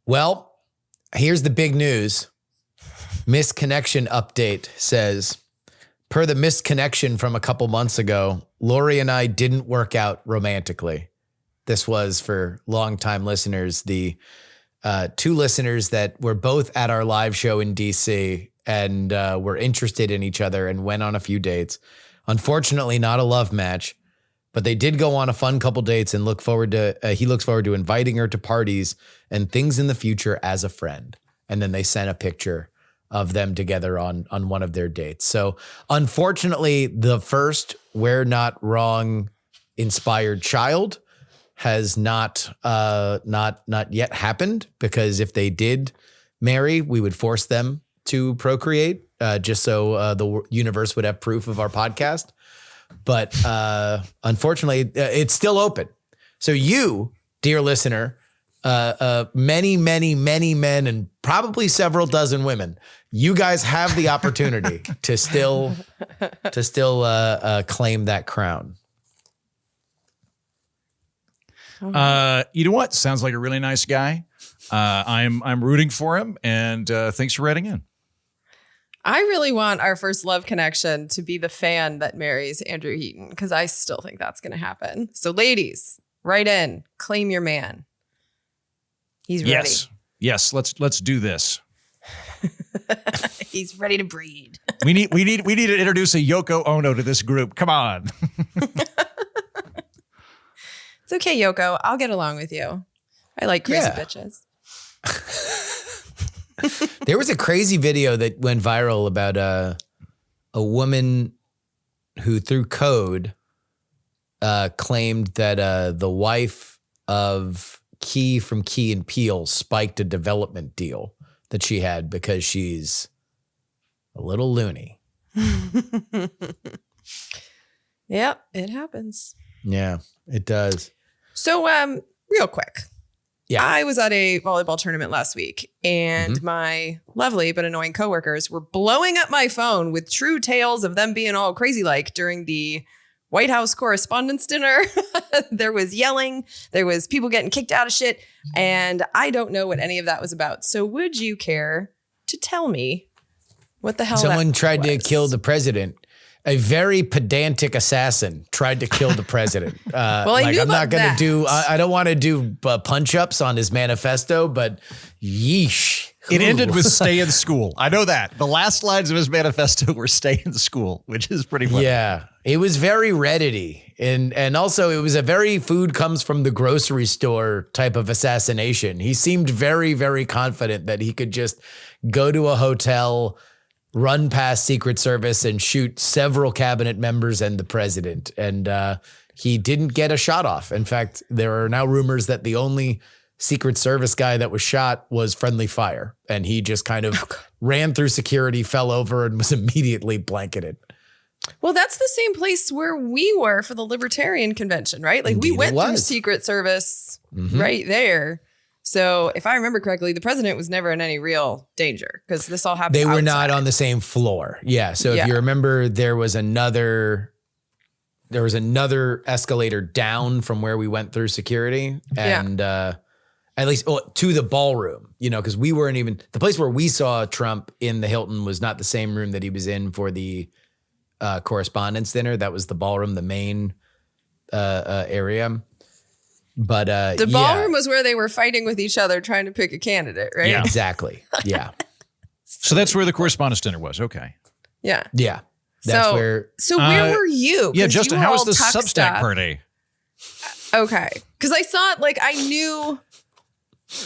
Well, here's the big news. Misconnection update says, per the misconnection from a couple months ago, Lori and I didn't work out romantically. This was, for longtime listeners, the two listeners that were both at our live show in DC and were interested in each other and went on a few dates. Unfortunately, not a love match, but they did go on a fun couple dates and he looks forward to inviting her to parties and things in the future as a friend. And then they sent a picture of them together on one of their dates. So unfortunately, the first We're Not Wrong inspired child has not yet happened, because if they did marry, we would force them to procreate just so the universe would have proof of our podcast. But unfortunately, it's still open. So you, dear listener, many men and probably several dozen women, you guys have the opportunity to still claim that crown. You know what? Sounds like a really nice guy. I'm rooting for him, and thanks for writing in. I really want our first love connection to be the fan that marries Andrew Heaton, because I still think that's going to happen. So ladies, write in, claim your man. He's ready. Yes. Let's do this. He's ready to breed. We need to introduce a Yoko Ono to this group. Come on. It's okay, Yoko. I'll get along with you. I like crazy bitches. There was a crazy video that went viral about a woman who, through code, claimed that the wife of Key from Key and Peele spiked a development deal that she had because she's a little loony. Yep, it happens. Yeah, it does. So, real quick. Yeah. I was at a volleyball tournament last week, and my lovely but annoying coworkers were blowing up my phone with true tales of them being all crazy like during the White House Correspondents' Dinner. There was yelling. There was people getting kicked out of shit. And I don't know what any of that was about. So would you care to tell me what the hell Someone tried was? to kill the president. A very pedantic assassin tried to kill the president. Well, I knew I'm not going to do, that. I don't want to do punch-ups on his manifesto, but yeesh. It ended with stay in school. I know that. The last lines of his manifesto were stay in school, which is pretty funny. Yeah, it was very Reddit-y. And also it was a very food comes from the grocery store type of assassination. He seemed very, very confident that he could just go to a hotel, run past Secret Service, and shoot several cabinet members and the president. And he didn't get a shot off. In fact, there are now rumors that the only Secret Service guy that was shot was friendly fire. And he just kind of ran through security, fell over, and was immediately blanketed. Well, that's the same place where we were for the Libertarian Convention, right? Like Indeed, we went it was. through Secret Service right there. So if I remember correctly, the president was never in any real danger because this all happened They were outside. not on the same floor. Yeah. So if you remember, there was another escalator down from where we went through security, and at least to the ballroom, because we weren't even, the place where we saw Trump in the Hilton was not the same room that he was in for the Correspondents' Dinner. That was the ballroom, the main area. But the ballroom was where they were fighting with each other, trying to pick a candidate, right? Yeah. Exactly. Yeah. So that's where the Correspondents' Dinner was. Okay. Yeah. Yeah. That's where. So where were you? Yeah, Justin, how was the tuxed Substack up. party? Okay. Because I saw it, I knew.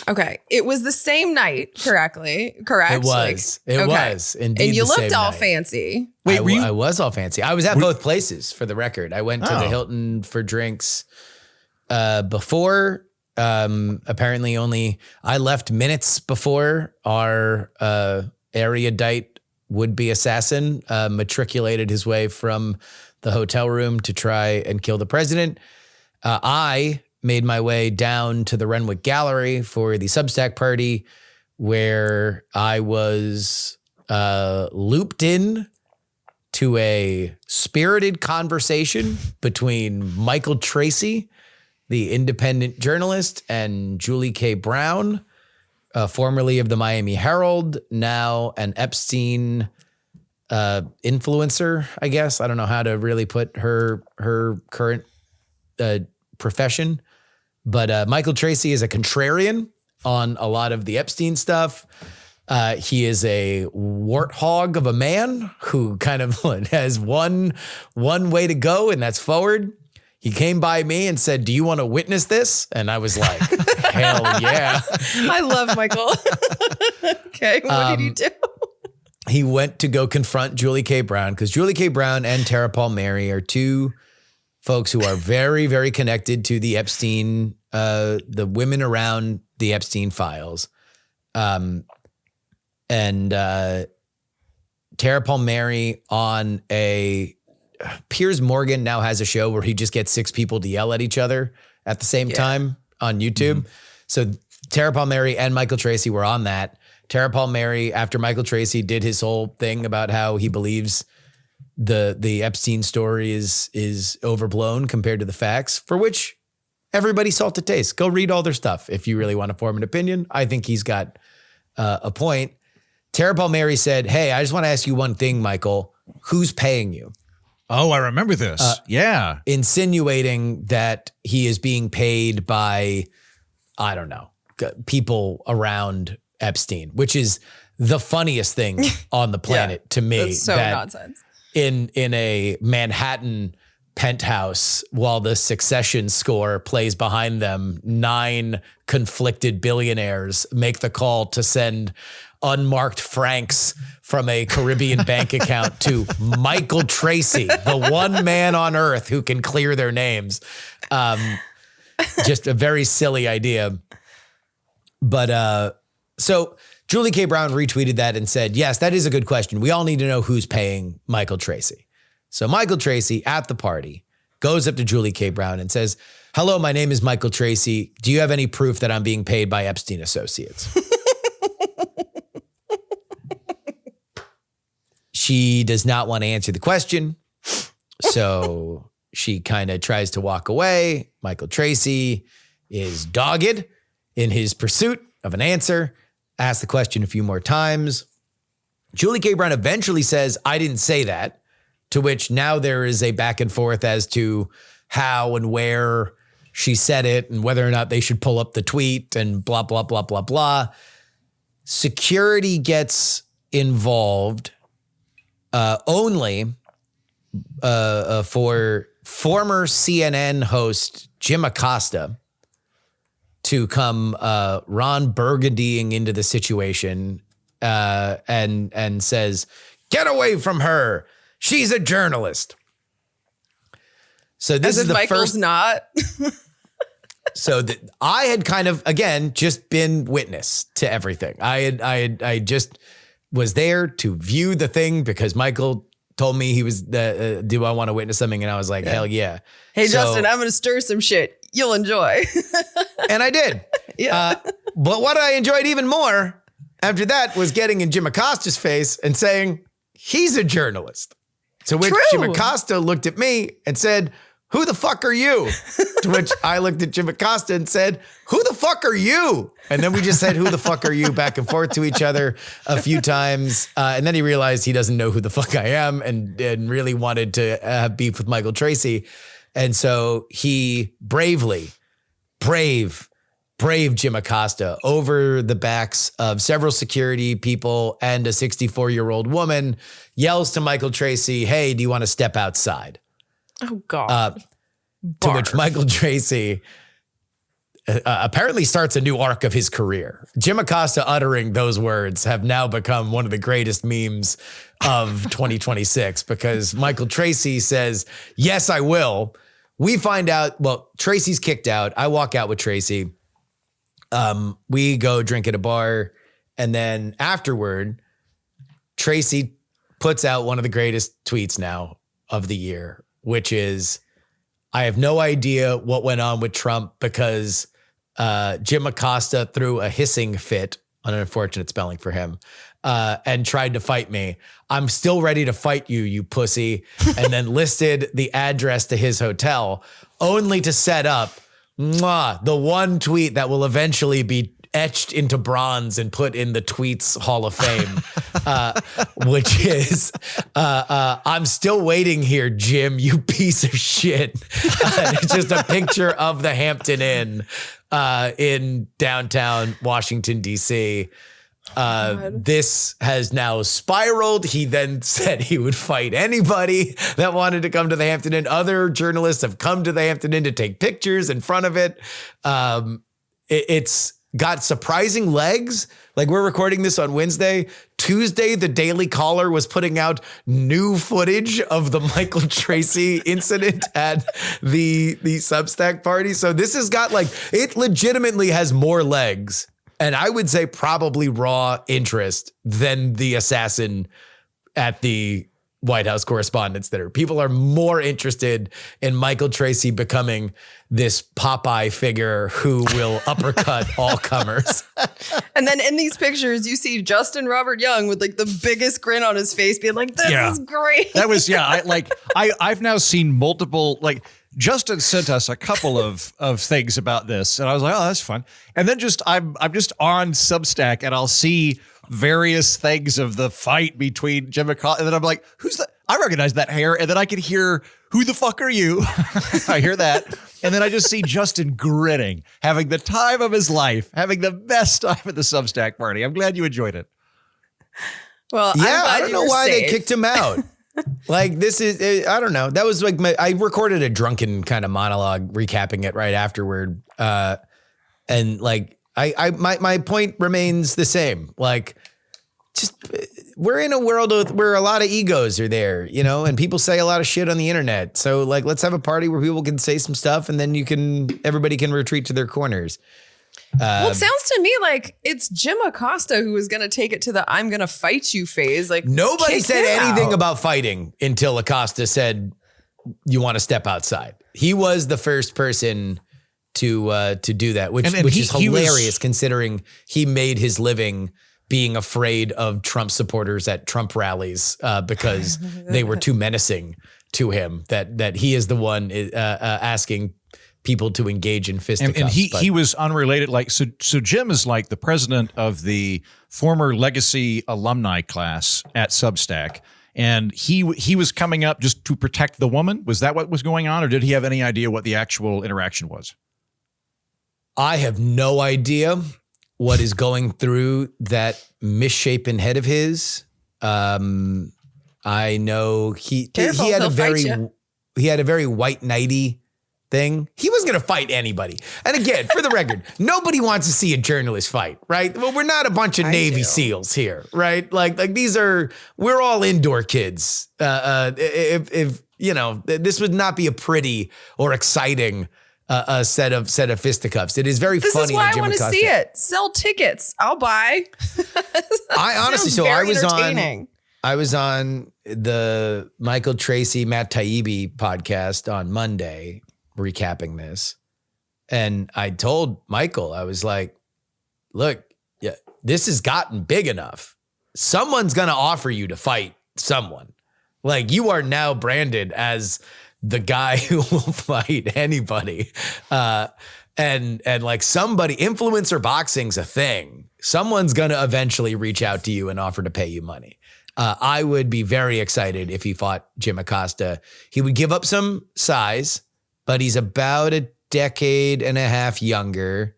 Okay. It was the same night, correct? It was. It was indeed. And you the looked same all night. fancy. Wait, I was all fancy. I was at both places, for the record. I went to the Hilton for drinks before. Apparently I left minutes before our erudite would-be assassin matriculated his way from the hotel room to try and kill the president. I made my way down to the Renwick Gallery for the Substack party, where I was looped in to a spirited conversation between Michael Tracy, the independent journalist, and Julie K. Brown, formerly of the Miami Herald, now an Epstein influencer, I guess. I don't know how to really put her current profession, but Michael Tracy is a contrarian on a lot of the Epstein stuff. He is a warthog of a man who kind of has one way to go, and that's forward. He came by me and said, "Do you want to witness this?" And I was like, hell yeah. I love Michael. Okay, what did he do? He went to go confront Julie K. Brown, because Julie K. Brown and Tara Palmieri are two folks who are very, very connected to the Epstein, the women around the Epstein files. And Tara Palmieri on Piers Morgan now has a show where he just gets 6 people to yell at each other at the same time on YouTube. So Tara Palmieri and Michael Tracy were on that. Tara Palmieri, after Michael Tracy did his whole thing about how he believes the Epstein story is overblown compared to the facts, for which everybody salt to taste. Go read all their stuff if you really want to form an opinion. I think he's got a point. Tara Palmieri said, "Hey, I just want to ask you one thing, Michael. Who's paying you?" Oh, I remember this. Yeah. Insinuating that he is being paid by, I don't know, people around Epstein, which is the funniest thing on the planet to me. That's so nonsense. In a Manhattan penthouse, while the Succession score plays behind them, 9 conflicted billionaires make the call to send unmarked francs from a Caribbean bank account to Michael Tracy, the one man on earth who can clear their names. Just a very silly idea. But so Julie K. Brown retweeted that and said, "Yes, that is a good question. We all need to know who's paying Michael Tracy." So Michael Tracy at the party goes up to Julie K. Brown and says, "Hello, my name is Michael Tracy. Do you have any proof that I'm being paid by Epstein Associates?" She does not want to answer the question. So she kind of tries to walk away. Michael Tracy is dogged in his pursuit of an answer, asks the question a few more times. Julie K. Brown eventually says, "I didn't say that," to which now there is a back and forth as to how and where she said it and whether or not they should pull up the tweet and blah, blah, blah, blah, blah. Security gets involved only for former CNN host Jim Acosta to come Ron Burgundying into the situation and says, "Get away from her. She's a journalist." So this is the Michael's first. Not. So I had kind of, again, just been witness to everything. I just was there to view the thing because Michael told me he was, do I want to witness something? And I was like, hell yeah. Hey, so, Justin, I'm going to stir some shit. You'll enjoy. And I did. Yeah. But what I enjoyed even more after that was getting in Jim Acosta's face and saying, he's a journalist. To which Jim Acosta looked at me and said, "Who the fuck are you?" To which I looked at Jim Acosta and said, "Who the fuck are you?" And then we just said, "Who the fuck are you?" back and forth to each other a few times. And then he realized he doesn't know who the fuck I am and really wanted to have beef with Michael Tracy. And so he brave Jim Acosta over the backs of several security people and a 64-year-old woman, yells to Michael Tracy, "Hey, do you want to step outside?" Oh, God. To which Michael Tracy apparently starts a new arc of his career. Jim Acosta uttering those words have now become one of the greatest memes of 2026 because Michael Tracy says, "Yes, I will." We find out, well, Tracy's kicked out. I walk out with Tracy. We go drink at a bar. And then afterward, Tracy puts out one of the greatest tweets now of the year, which is, "I have no idea what went on with Trump because Jim Acosta threw a hissing fit," an unfortunate spelling for him, and tried to fight me. "I'm still ready to fight you, you pussy." And then listed the address to his hotel only to set up the one tweet that will eventually be etched into bronze and put in the Tweets Hall of Fame, which is, I'm still waiting here, Jim, you piece of shit. It's just a picture of the Hampton Inn in downtown Washington, D.C. This has now spiraled. He then said he would fight anybody that wanted to come to the Hampton Inn. Other journalists have come to the Hampton Inn to take pictures in front of it. It's got surprising legs. Like, we're recording this on Wednesday. Tuesday, the Daily Caller was putting out new footage of the Michael Tracy incident at the Substack party. So this has got, like, it legitimately has more legs, and I would say probably raw interest, than the assassin at the White House Correspondents' Dinner. People are more interested in Michael Tracy becoming this Popeye figure who will uppercut all comers. And then in these pictures, you see Justin Robert Young with like the biggest grin on his face, being like, "This is great." That was I've now seen multiple, like, Justin sent us a couple of things about this, and I was like, "Oh, that's fun." And then I'm just on Substack, and I'll see various things of the fight between Jim Acosta, and then I'm like, "Who's that? I recognize that hair." And then I can hear, "Who the fuck are you?" I hear that, and then I just see Justin grinning, having the time of his life, having the best time at the Substack party. I'm glad you enjoyed it. Well, yeah, I don't know why they kicked him out. Like, this is, I don't know. That was like I recorded a drunken kind of monologue recapping it right afterward. And like, my point remains the same. Like, just, we're in a world where a lot of egos are there, you know, and people say a lot of shit on the internet. So like, let's have a party where people can say some stuff, and then everybody can retreat to their corners. Well, it sounds to me like it's Jim Acosta who was going to take it to the "I'm going to fight you" phase. Like, nobody said anything about fighting until Acosta said, "You want to step outside." He was the first person to do that, which is hilarious considering he made his living being afraid of Trump supporters at Trump rallies because they were too menacing to him. That he is the one asking people to engage in fisticuffs. And he was unrelated. Like, so Jim is like the president of the former legacy alumni class at Substack. And he was coming up just to protect the woman. Was that what was going on? Or did he have any idea what the actual interaction was? I have no idea what is going through that misshapen head of his. I know he had a very white knighty thing. He wasn't going to fight anybody. And again, for the record, nobody wants to see a journalist fight, right? Well, we're not a bunch of Navy SEALs here, right? Like we're all indoor kids. If you know, this would not be a pretty or exciting set of fisticuffs. It is very funny. This is why I want to see it. Sell tickets. I'll buy. I honestly, I was on the Michael Tracy, Matt Taibbi podcast on Monday, recapping this. And I told Michael, I was like, look, yeah, this has gotten big enough. Someone's going to offer you to fight someone. Like, you are now branded as the guy who will fight anybody. And like, somebody, influencer boxing's a thing. Someone's going to eventually reach out to you and offer to pay you money. I would be very excited if he fought Jim Acosta. He would give up some size, but he's about a decade and a half younger.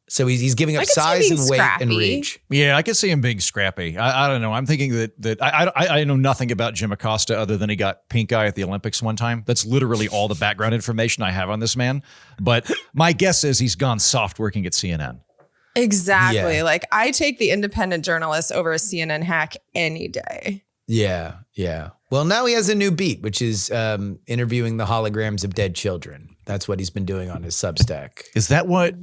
So he's giving up size and weight and reach. Yeah, I could see him being scrappy. I don't know. I'm thinking that I know nothing about Jim Acosta other than he got pink eye at the Olympics one time. That's literally all the background information I have on this man. But my guess is he's gone soft working at CNN. Exactly. Yeah. Like, I take the independent journalist over a CNN hack any day. Yeah. Yeah. Well, now he has a new beat, which is interviewing the holograms of dead children. That's what he's been doing on his Substack. Is that what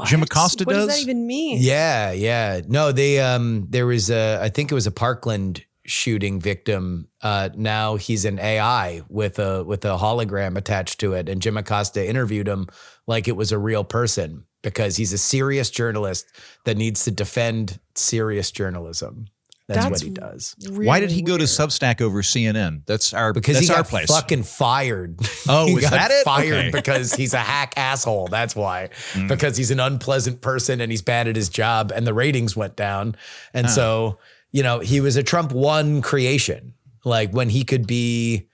Jim Acosta does? What does that even mean? Yeah. Yeah. No, there was I think it was a Parkland shooting victim. Now he's an AI with a hologram attached to it. And Jim Acosta interviewed him like it was a real person, because he's a serious journalist that needs to defend serious journalism. That's what he does. Really Why did he go to weird. Substack over CNN? That's our Because that's he our got place. fucking fired. Oh, he is got that it? fired Okay. because he's a hack asshole. That's why. Because he's an unpleasant person and he's bad at his job and the ratings went down. And so, he was a Trump 1 creation. Like when he could be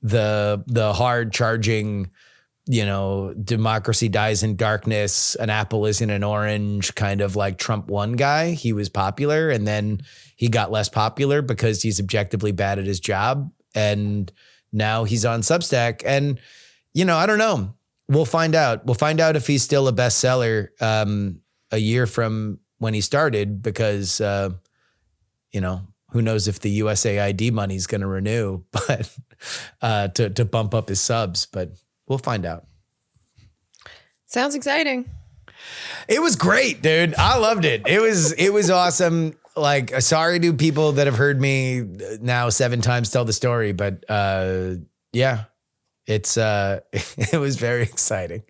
the hard charging, democracy dies in darkness, an apple isn't an orange kind of like Trump 1 guy. He was popular and then he got less popular because he's objectively bad at his job. And now he's on Substack. And, I don't know. We'll find out. We'll find out if he's still a bestseller a year from when he started because, who knows if the USAID money is going to renew, but to bump up his subs, but we'll find out. Sounds exciting. It was great, dude. I loved it. It was awesome. Like, sorry to people that have heard me now 7 times tell the story, but yeah, it was very exciting.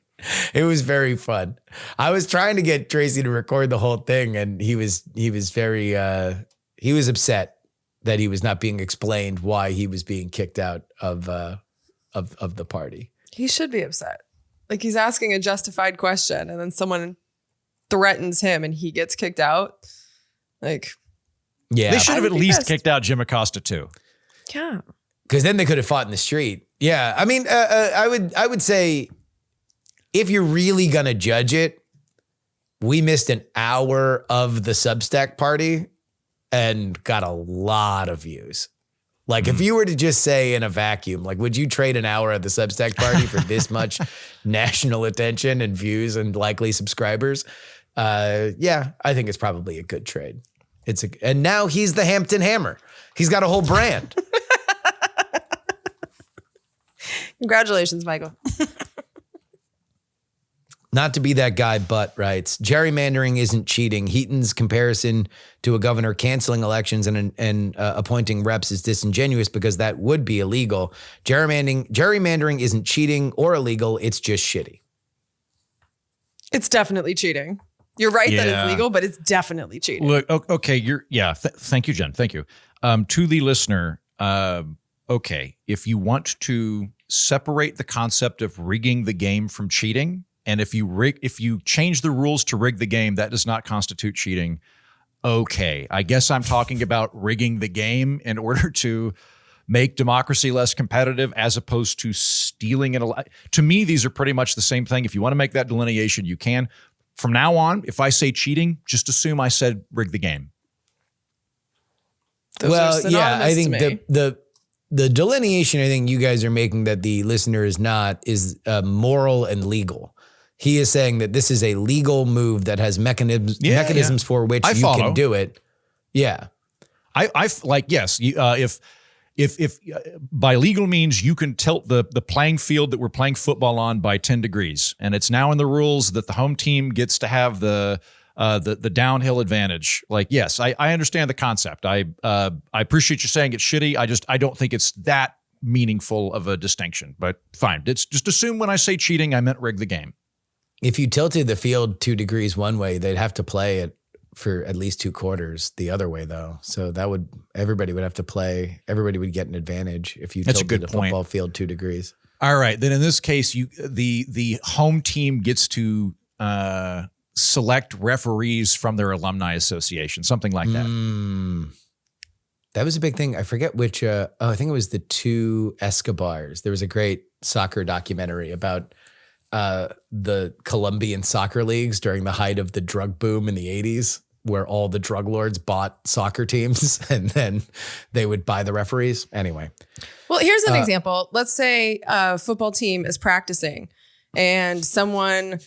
It was very fun. I was trying to get Tracy to record the whole thing, and he was very he was upset that he was not being explained why he was being kicked out of the party. He should be upset. Like he's asking a justified question and then someone threatens him and he gets kicked out. Like, yeah, They should have I at would be least pissed. kicked out Jim Acosta too. yeah. because then they could have fought in the street. Yeah, I mean, I would say if you're really gonna judge it, we missed an hour of the Substack party and got a lot of views. Like if you were to just say in a vacuum, like, would you trade an hour of the Substack party for this much national attention and views and likely subscribers? Yeah, I think it's probably a good trade. And now he's the Hampton Hammer. He's got a whole brand. Congratulations, Michael. Not to be that guy, but writes, gerrymandering isn't cheating. Heaton's comparison to a governor canceling elections and appointing reps is disingenuous because that would be illegal. Gerrymandering isn't cheating or illegal. It's just shitty. It's definitely cheating. You're right that Yeah. it's legal, but it's definitely cheating. Look, okay, thank you, Jen. Thank you. To the listener, okay, if you want to separate the concept of rigging the game from cheating, and if you change the rules to rig the game, that does not constitute cheating. Okay, I guess I'm talking about rigging the game in order to make democracy less competitive as opposed to stealing an election. To me, these are pretty much the same thing. If you want to make that delineation, you can. From now on, if I say cheating, just assume I said rig the game. Those are Well, yeah, synonymous I to think me. the delineation I think you guys are making that the listener is not is moral and legal. He is saying that this is a legal move that has mechanisms for which I you follow. can do it. Yeah. I like, yes, if by legal means you can tilt the playing field that we're playing football on by 10 degrees, and it's now in the rules that the home team gets to have the downhill advantage. Like, yes, I understand the concept. I appreciate you saying it's shitty. I don't think it's that meaningful of a distinction, but fine. It's just assume when I say cheating, I meant rig the game. If you tilted the field 2 degrees one way, they'd have to play it for at least 2 quarters the other way, though. So everybody would have to play. Everybody would get an advantage if you That's a tilted good the point. football field 2 degrees. All right, then in this case, the home team gets to select referees from their alumni association, something like that. That was a big thing. I forget which. I think it was the 2 Escobars. There was a great soccer documentary about the Colombian soccer leagues during the height of the drug boom in the 80s, where all the drug lords bought soccer teams and then they would buy the referees. Anyway. Well, here's an example. Let's say a football team is practicing and someone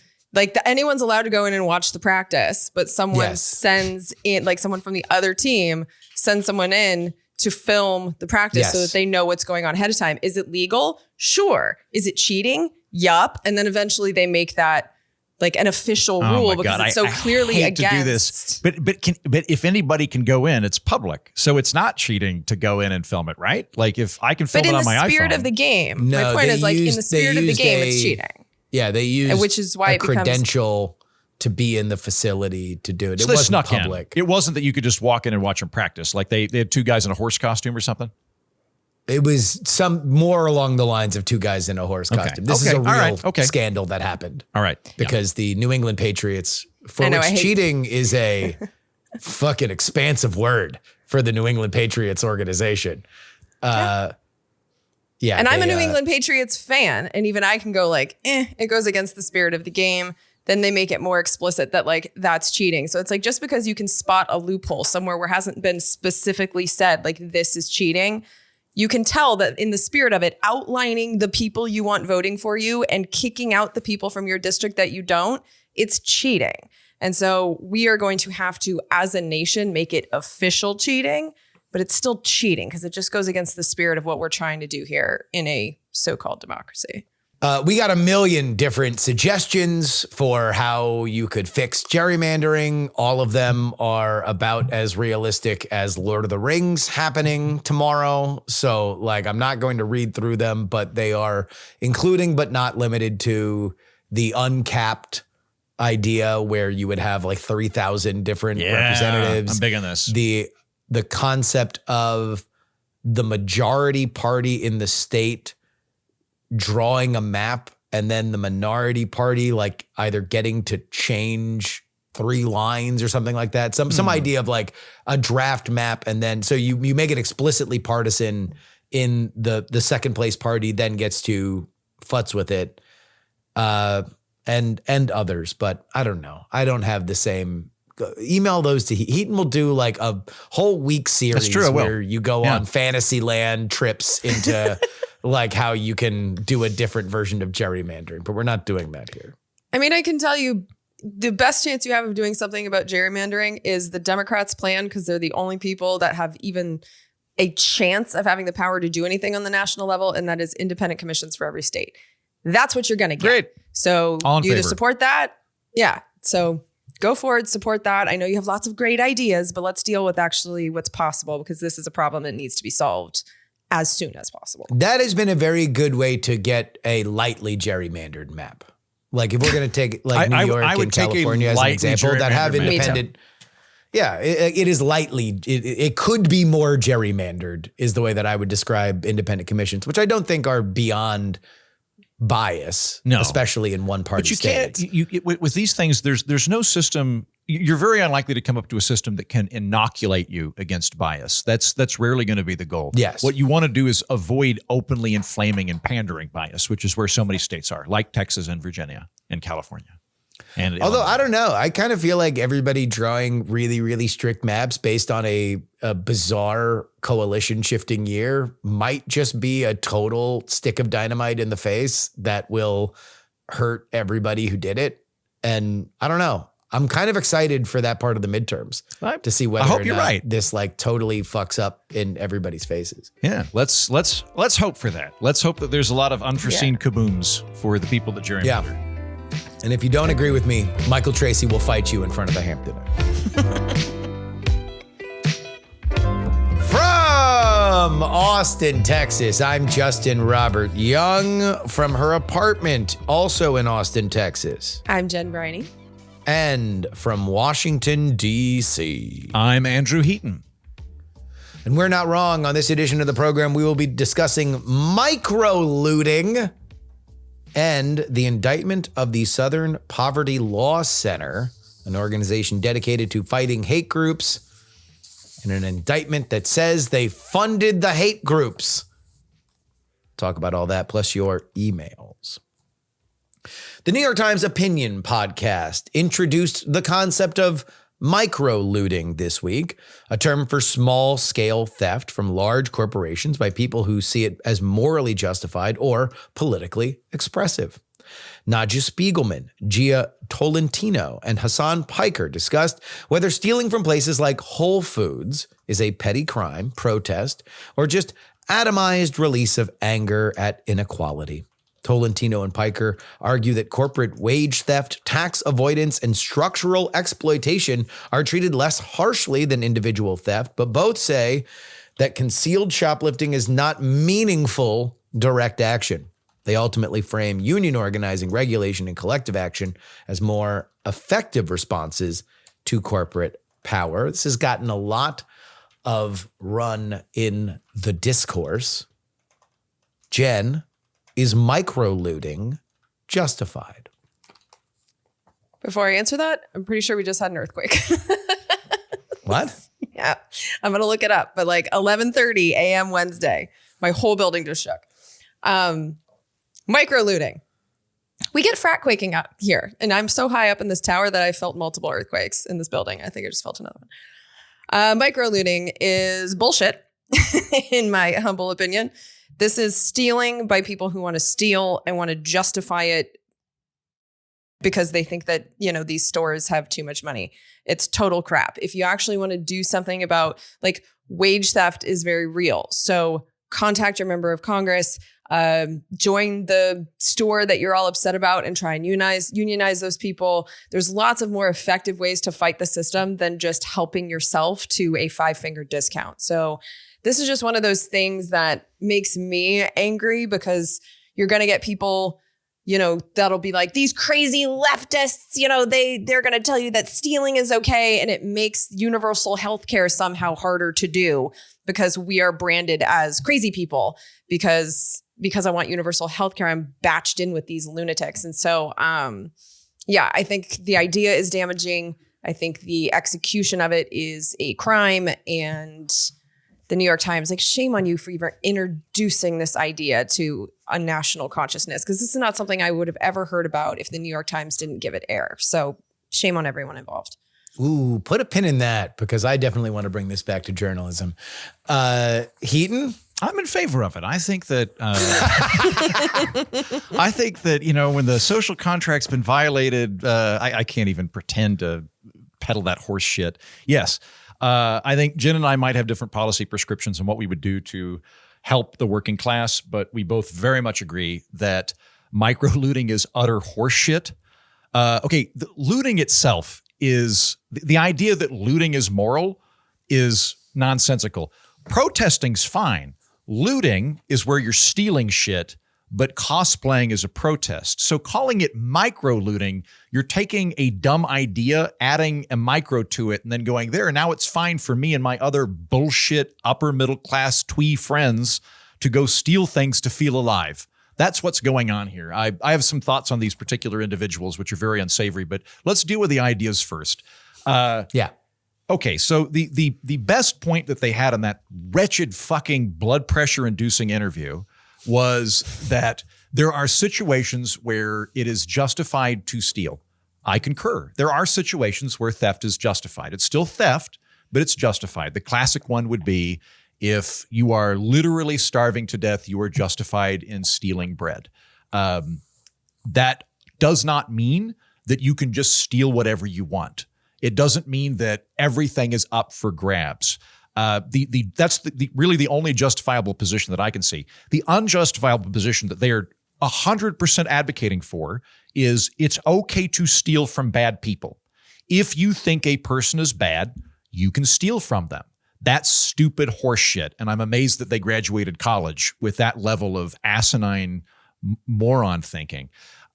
anyone's allowed to go in and watch the practice, but someone sends in, like someone from the other team sends someone in to film the practice so that they know what's going on ahead of time. Is it legal? Sure. Is it cheating? Yup. And then eventually they make that like an official rule because it's so clearly hate against. to do this, but if anybody can go in, it's public, so it's not cheating to go in and film it, right? Like if I can film it on my iPhone. But in the spirit of the game, No, my point is like in the they spirit of the used game, it's cheating. Yeah, they used Which is why a it becomes- credential to be in the facility to do it. So It they wasn't snuck public. in. It wasn't that you could just walk in and watch them practice. Like they had two guys in a horse costume or something. It was some more along the lines of two guys in a horse costume. This is a All real right. scandal that happened. All right. Because the New England Patriots, for I know, which I hate- cheating is a fucking expansive word for the New England Patriots organization. Yeah. And I'm a New England Patriots fan, and even I can go like, it goes against the spirit of the game. Then they make it more explicit that like that's cheating. So it's like just because you can spot a loophole somewhere where hasn't been specifically said like this is cheating, you can tell that in the spirit of it, outlining the people you want voting for you and kicking out the people from your district that you don't, it's cheating. And so we are going to have to, as a nation, make it official cheating, but it's still cheating because it just goes against the spirit of what we're trying to do here in a so-called democracy. We got a million different suggestions for how you could fix gerrymandering. All of them are about as realistic as Lord of the Rings happening tomorrow. So like, I'm not going to read through them, but they are including, but not limited to, the uncapped idea where you would have like 3,000 different representatives. I'm big on this. The concept of the majority party in the state drawing a map and then the minority party like either getting to change 3 lines or something like that. Some idea of like a draft map, and then so you make it explicitly partisan in the second place party then gets to futz with it. And others, but I don't know. I don't have the same. Email those to Heaton. Will do like a whole week series where you go on Fantasyland trips into like how you can do a different version of gerrymandering, but we're not doing that here. I mean, I can tell you the best chance you have of doing something about gerrymandering is the Democrats' plan, because they're the only people that have even a chance of having the power to do anything on the national level, and that is independent commissions for every state. That's what you're going to get. Great. So All in you either favor. support that. Yeah. So go for it. Support that. I know you have lots of great ideas, but let's deal with actually what's possible, because this is a problem that needs to be solved as soon as possible. That has been a very good way to get a lightly gerrymandered map. Like if we're going to take like New York I would and take a California as an lightly example that have gerrymandered map. independent. Yeah, it is lightly. It could be more gerrymandered is the way that I would describe independent commissions, which I don't think are beyond bias, especially in one party states. But you can't, with these things, there's no system. You're very unlikely to come up to a system that can inoculate you against bias. That's rarely going to be the goal. Yes. What you want to do is avoid openly inflaming and pandering bias, which is where so many states are, like Texas and Virginia and California. And although I don't know, I kind of feel like everybody drawing really, really strict maps based on a bizarre coalition shifting year might just be a total stick of dynamite in the face that will hurt everybody who did it. And I don't know. I'm kind of excited for that part of the midterms to see whether or not this like totally fucks up in everybody's faces. Yeah, let's hope for that. Let's hope that there's a lot of unforeseen kabooms for the people that gerrymander. Yeah. And if you don't agree with me, Michael Tracy will fight you in front of the Hampton. From Austin, Texas, I'm Justin Robert Young from her apartment, also in Austin, Texas. I'm Jen Briney. And from Washington, D.C. I'm Andrew Heaton. And we're not wrong. On this edition of the program, we will be discussing microlooting and the indictment of the Southern Poverty Law Center, an organization dedicated to fighting hate groups, and an indictment that says they funded the hate groups. Talk about all that, plus your emails. The New York Times Opinion Podcast introduced the concept of microlooting this week, a term for small-scale theft from large corporations by people who see it as morally justified or politically expressive. Nadja Spiegelman, Gia Tolentino, and Hasan Piker discussed whether stealing from places like Whole Foods is a petty crime, protest, or just atomized release of anger at inequality. Tolentino and Piker argue that corporate wage theft, tax avoidance, and structural exploitation are treated less harshly than individual theft, but both say that concealed shoplifting is not meaningful direct action. They ultimately frame union organizing, regulation, and collective action as more effective responses to corporate power. This has gotten a lot of run in the discourse. Jen, is microlooting justified? Before I answer that, I'm pretty sure we just had an earthquake. What? Yeah, I'm going to look it up. But like 11:30 a.m. Wednesday, my whole building just shook. Microlooting. We get frat quaking out here. And I'm so high up in this tower that I felt multiple earthquakes in this building. I think I just felt another one. Microlooting is bullshit, in my humble opinion. This is stealing by people who want to steal and want to justify it because they think that, you know, these stores have too much money. It's total crap. If you actually want to do something about, like, wage theft is very real. So contact your member of Congress, join the store that you're all upset about and try and unionize those people. There's lots of more effective ways to fight the system than just helping yourself to a 5-finger discount. So this is just one of those things that makes me angry, because you're going to get people, you know, that'll be like, these crazy leftists, you know, they're going to tell you that stealing is okay. And it makes universal healthcare somehow harder to do because we are branded as crazy people because I want universal healthcare. I'm batched in with these lunatics. And so, yeah, I think the idea is damaging. I think the execution of it is a crime. And the New York Times, like, shame on you for even introducing this idea to a national consciousness, because this is not something I would have ever heard about if the New York Times didn't give it air. So shame on everyone involved. Ooh, put a pin in that, because I definitely want to bring this back to journalism. Heaton? I'm in favor of it. I think that you know, when the social contract's been violated, I can't even pretend to peddle that horse shit. Yes. I think Jen and I might have different policy prescriptions on what we would do to help the working class, but we both very much agree that micro-looting is utter horseshit. Okay, the looting itself is, the idea that looting is moral is nonsensical. Protesting's fine. Looting is where you're stealing shit, but cosplaying is a protest. So calling it micro-looting, you're taking a dumb idea, adding a micro to it, and then going there. Now it's fine for me and my other bullshit upper middle class twee friends to go steal things to feel alive. That's what's going on here. I have some thoughts on these particular individuals, which are very unsavory, but let's deal with the ideas first. Yeah. Okay, so the best point that they had in that wretched fucking blood pressure inducing interview was that there are situations where it is justified to steal. I concur. There are situations where theft is justified. It's still theft, but it's justified. The classic one would be if you are literally starving to death, you are justified in stealing bread. That does not mean that you can just steal whatever you want. It doesn't mean that everything is up for grabs. That's really the only justifiable position that I can see. The unjustifiable position that they are 100% advocating for is it's okay to steal from bad people. If you think a person is bad, you can steal from them. That's stupid horseshit, and I'm amazed that they graduated college with that level of asinine moron thinking.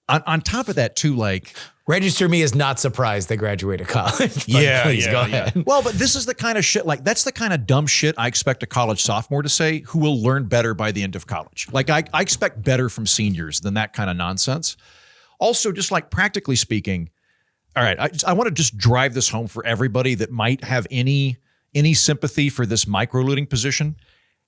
On top of that, too, like... Register me as not surprised they graduated college. Please go ahead. Well, but this is the kind of shit, like, that's the kind of dumb shit I expect a college sophomore to say who will learn better by the end of college. Like, I expect better from seniors than that kind of nonsense. Also, just like practically speaking, all right, I want to just drive this home for everybody that might have any sympathy for this micro-looting position.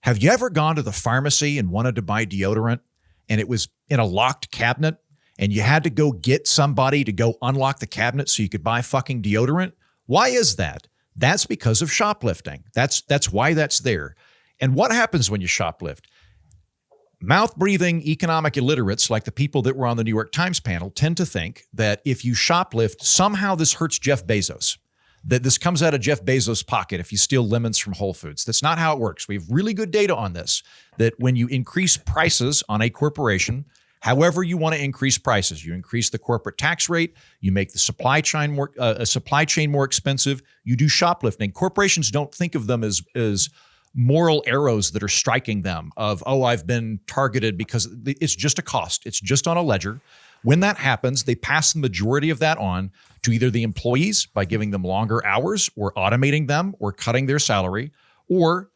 Have you ever gone to the pharmacy and wanted to buy deodorant and it was in a locked cabinet? And you had to go get somebody to go unlock the cabinet so you could buy fucking deodorant? Why is that? That's because of shoplifting. That's why that's there. And what happens when you shoplift? Mouth-breathing economic illiterates, like the people that were on the New York Times panel, tend to think that if you shoplift, somehow this hurts Jeff Bezos, that this comes out of Jeff Bezos' pocket if you steal lemons from Whole Foods. That's not how it works. We have really good data on this, that when you increase prices on a corporation, however you want to increase prices, you increase the corporate tax rate, you make the supply chain more expensive, you do shoplifting. Corporations don't think of them as moral arrows that are striking them of, oh, I've been targeted because it's just a cost. It's just on a ledger. When that happens, they pass the majority of that on to either the employees by giving them longer hours or automating them or cutting their salary, or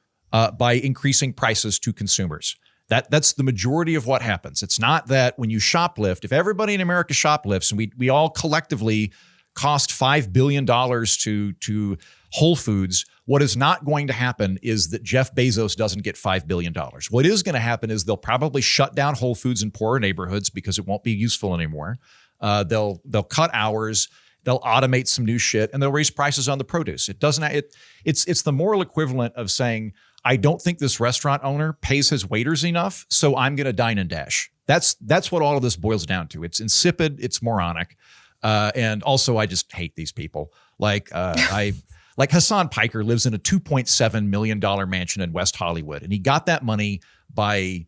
by increasing prices to consumers. That's the majority of what happens. It's not that when you shoplift, if everybody in America shoplifts and we all collectively cost $5 billion to Whole Foods, what is not going to happen is that Jeff Bezos doesn't get $5 billion. What is going to happen is they'll probably shut down Whole Foods in poorer neighborhoods because it won't be useful anymore. They'll cut hours, they'll automate some new shit, and they'll raise prices on the produce. It's the moral equivalent of saying, I don't think this restaurant owner pays his waiters enough, so I'm going to dine and dash. That's what all of this boils down to. It's insipid, it's moronic. And also, I just hate these people. Like Hasan Piker lives in a $2.7 million mansion in West Hollywood, and he got that money by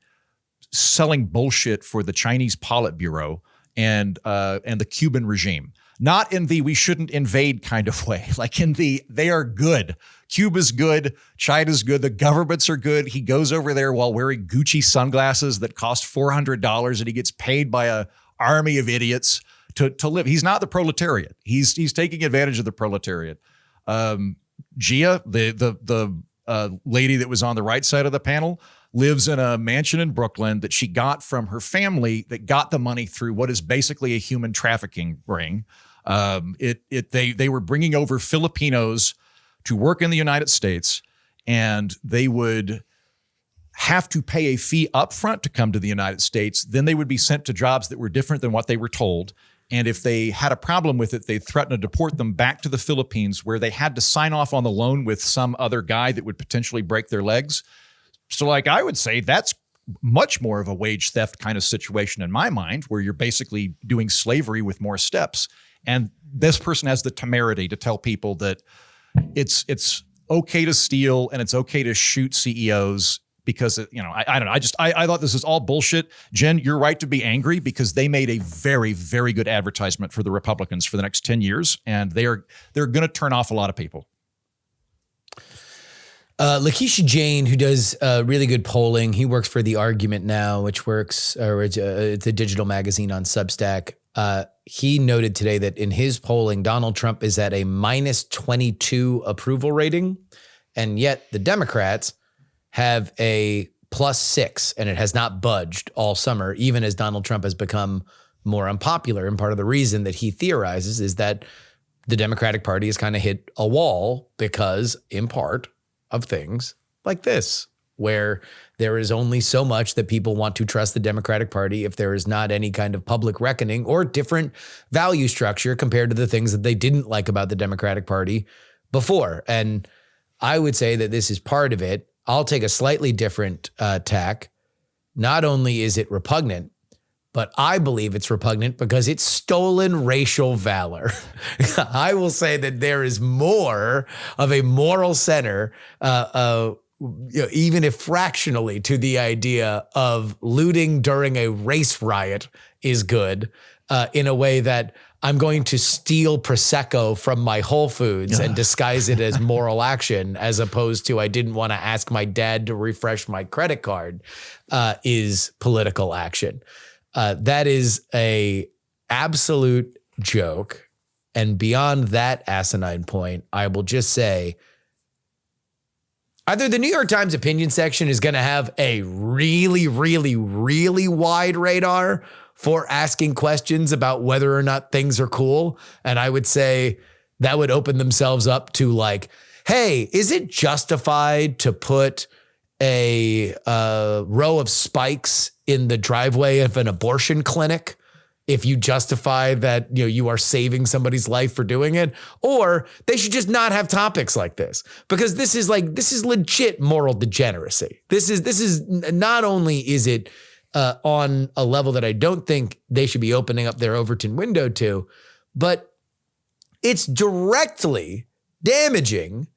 selling bullshit for the Chinese Politburo and the Cuban regime. Not in the we shouldn't invade kind of way, like in the they are good. Cuba's good, China's good, the governments are good. He goes over there while wearing Gucci sunglasses that cost $400, and he gets paid by an army of idiots to live. He's not the proletariat. He's taking advantage of the proletariat. Gia, the lady that was on the right side of the panel, lives in a mansion in Brooklyn that she got from her family that got the money through what is basically a human trafficking ring. They were bringing over Filipinos to work in the United States, and they would have to pay a fee up front to come to the United States. Then they would be sent to jobs that were different than what they were told. And if they had a problem with it, they'd threaten to deport them back to the Philippines, where they had to sign off on the loan with some other guy that would potentially break their legs. So like I would say that's much more of a wage theft kind of situation in my mind, where you're basically doing slavery with more steps. And this person has the temerity to tell people that it's okay to steal and it's okay to shoot CEOs because, I don't know. I thought this is all bullshit. Jen, you're right to be angry because they made a very, very good advertisement for the Republicans for the next 10 years. And they're going to turn off a lot of people. Lakeisha Jane, who does really good polling, he works for The Argument now, which works, or it's a digital magazine on Substack. He noted today that in his polling, Donald Trump is at a -22 approval rating, and yet the Democrats have a +6, and it has not budged all summer, even as Donald Trump has become more unpopular. And part of the reason that he theorizes is that the Democratic Party has kind of hit a wall because, in part, of things like this, where there is only so much that people want to trust the Democratic Party if there is not any kind of public reckoning or different value structure compared to the things that they didn't like about the Democratic Party before. And I would say that this is part of it. I'll take a slightly different tack. Not only is it repugnant, but I believe it's repugnant because it's stolen racial valor. I will say that there is more of a moral center, even if fractionally, to the idea of looting during a race riot is good, in a way that I'm going to steal Prosecco from my Whole Foods and disguise it as moral action, as opposed to I didn't want to ask my dad to refresh my credit card, is political action. That is a absolute joke. And beyond that asinine point, I will just say, either the New York Times opinion section is going to have a really, really, really wide radar for asking questions about whether or not things are cool. And I would say that would open themselves up to like, hey, is it justified to put a row of spikes in the driveway of an abortion clinic if you justify that you are saving somebody's life for doing it? Or they should just not have topics like this, because this is legit moral degeneracy. This is not only is it on a level that I don't think they should be opening up their Overton window to, but it's directly damaging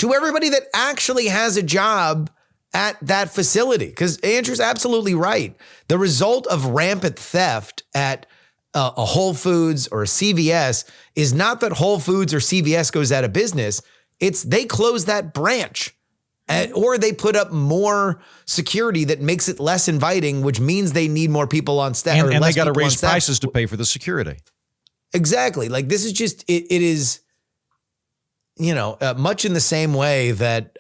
to everybody that actually has a job at that facility. Because Andrew's absolutely right. The result of rampant theft at a Whole Foods or a CVS is not that Whole Foods or CVS goes out of business. It's they close that branch. or they put up more security that makes it less inviting, which means they need more people on staff. And they got to raise prices to pay for the security. Exactly. Like this is just, it is, much in the same way that,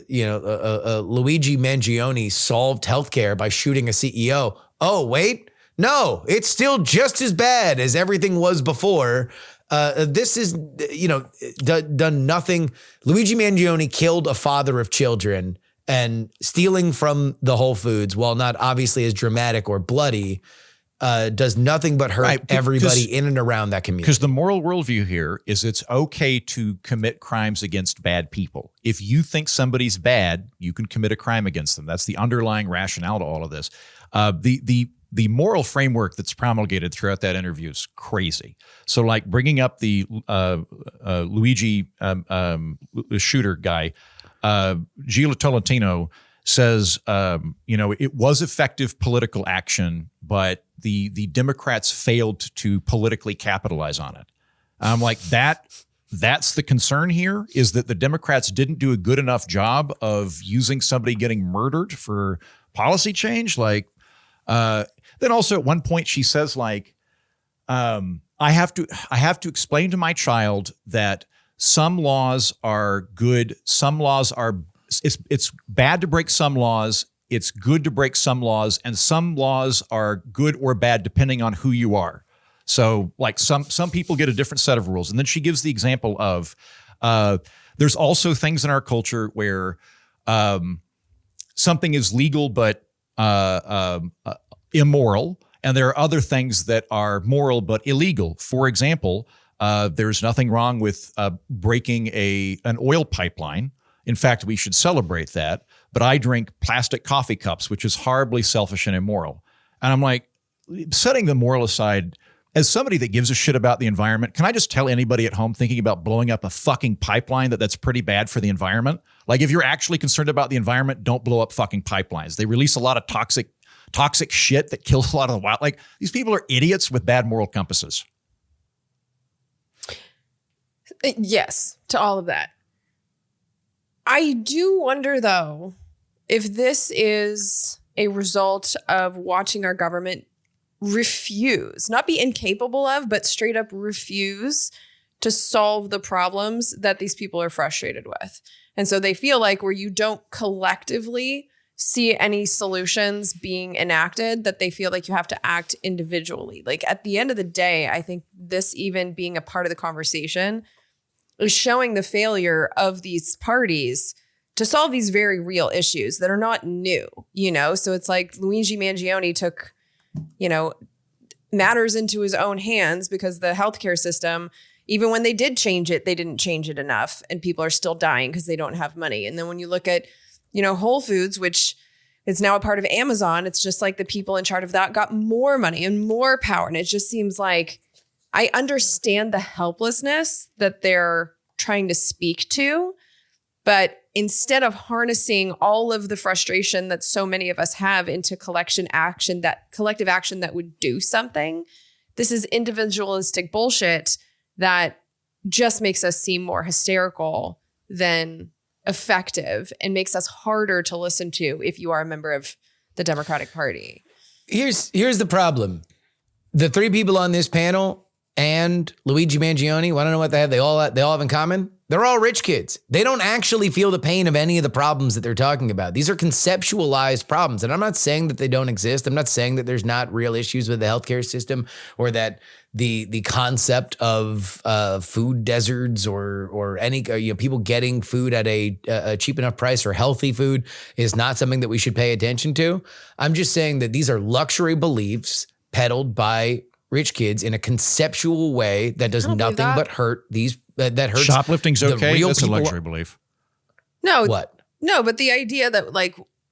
Luigi Mangione solved healthcare by shooting a CEO. Oh, wait, no, it's still just as bad as everything was before. This is, done nothing. Luigi Mangione killed a father of children, and stealing from the Whole Foods, while not obviously as dramatic or bloody, does nothing but hurt everybody in and around that community. Because the moral worldview here is it's okay to commit crimes against bad people. If you think somebody's bad, you can commit a crime against them. That's the underlying rationale to all of this. The moral framework that's promulgated throughout that interview is crazy. So like bringing up the Luigi shooter guy, Gila Tolentino says, it was effective political action, but the Democrats failed to politically capitalize on it. I'm like, that's the concern here, is that the Democrats didn't do a good enough job of using somebody getting murdered for policy change. Then also at one point she says I have to explain to my child that some laws are good, some laws are, it's bad to break some laws, it's good to break some laws, and some laws are good or bad depending on who you are. So some people get a different set of rules. And then she gives the example of there's also things in our culture where something is legal but immoral, and there are other things that are moral but illegal. For example, there's nothing wrong with breaking an oil pipeline. In fact, we should celebrate that. But I drink plastic coffee cups, which is horribly selfish and immoral. And I'm like, setting the moral aside, as somebody that gives a shit about the environment, can I just tell anybody at home thinking about blowing up a fucking pipeline that's pretty bad for the environment? Like, if you're actually concerned about the environment, don't blow up fucking pipelines. They release a lot of toxic shit that kills a lot of the wild. Like, these people are idiots with bad moral compasses. Yes, to all of that. I do wonder, though, if this is a result of watching our government refuse, not be incapable of, but straight up refuse to solve the problems that these people are frustrated with. And so they feel like where you don't collectively see any solutions being enacted, that they feel like you have to act individually. Like, at the end of the day, I think this even being a part of the conversation is showing the failure of these parties to solve these very real issues that are not new, So it's like Luigi Mangione took, matters into his own hands, because the healthcare system, even when they did change it, they didn't change it enough, and people are still dying because they don't have money. And then when you look at, Whole Foods, which is now a part of Amazon, it's just like the people in charge of that got more money and more power. And it just seems like, I understand the helplessness that they're trying to speak to, but instead of harnessing all of the frustration that so many of us have into collective action that would do something, this is individualistic bullshit that just makes us seem more hysterical than effective, and makes us harder to listen to if you are a member of the Democratic Party. Here's the problem. The three people on this panel and Luigi Mangione, want to know what they have? They all have in common? They're all rich kids. They don't actually feel the pain of any of the problems that they're talking about. These are conceptualized problems. And I'm not saying that they don't exist. I'm not saying that there's not real issues with the healthcare system, or that the concept of food deserts or any people getting food at a cheap enough price, or healthy food, is not something that we should pay attention to. I'm just saying that these are luxury beliefs peddled by rich kids in a conceptual way that does nothing but hurt these. That hurts. Shoplifting's okay. That's a luxury belief. No, what? No, but the idea that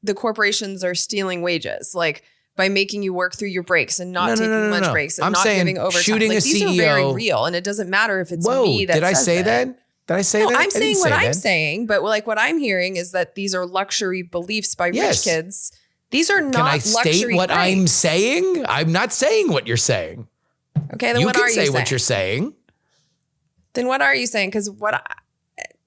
the corporations are stealing wages, by making you work through your breaks and not taking lunch breaks and not giving overtime. Shooting a these CEO, are very real, and it doesn't matter if it's me that did I says say that? Did I say that? I'm saying what I'm saying, but what I'm hearing is that these are luxury beliefs by rich kids. These are not luxury. Can I state what I'm saying? I'm not saying what you're saying. Okay, then what are you saying? You can say what you're saying. Then what are you saying? Because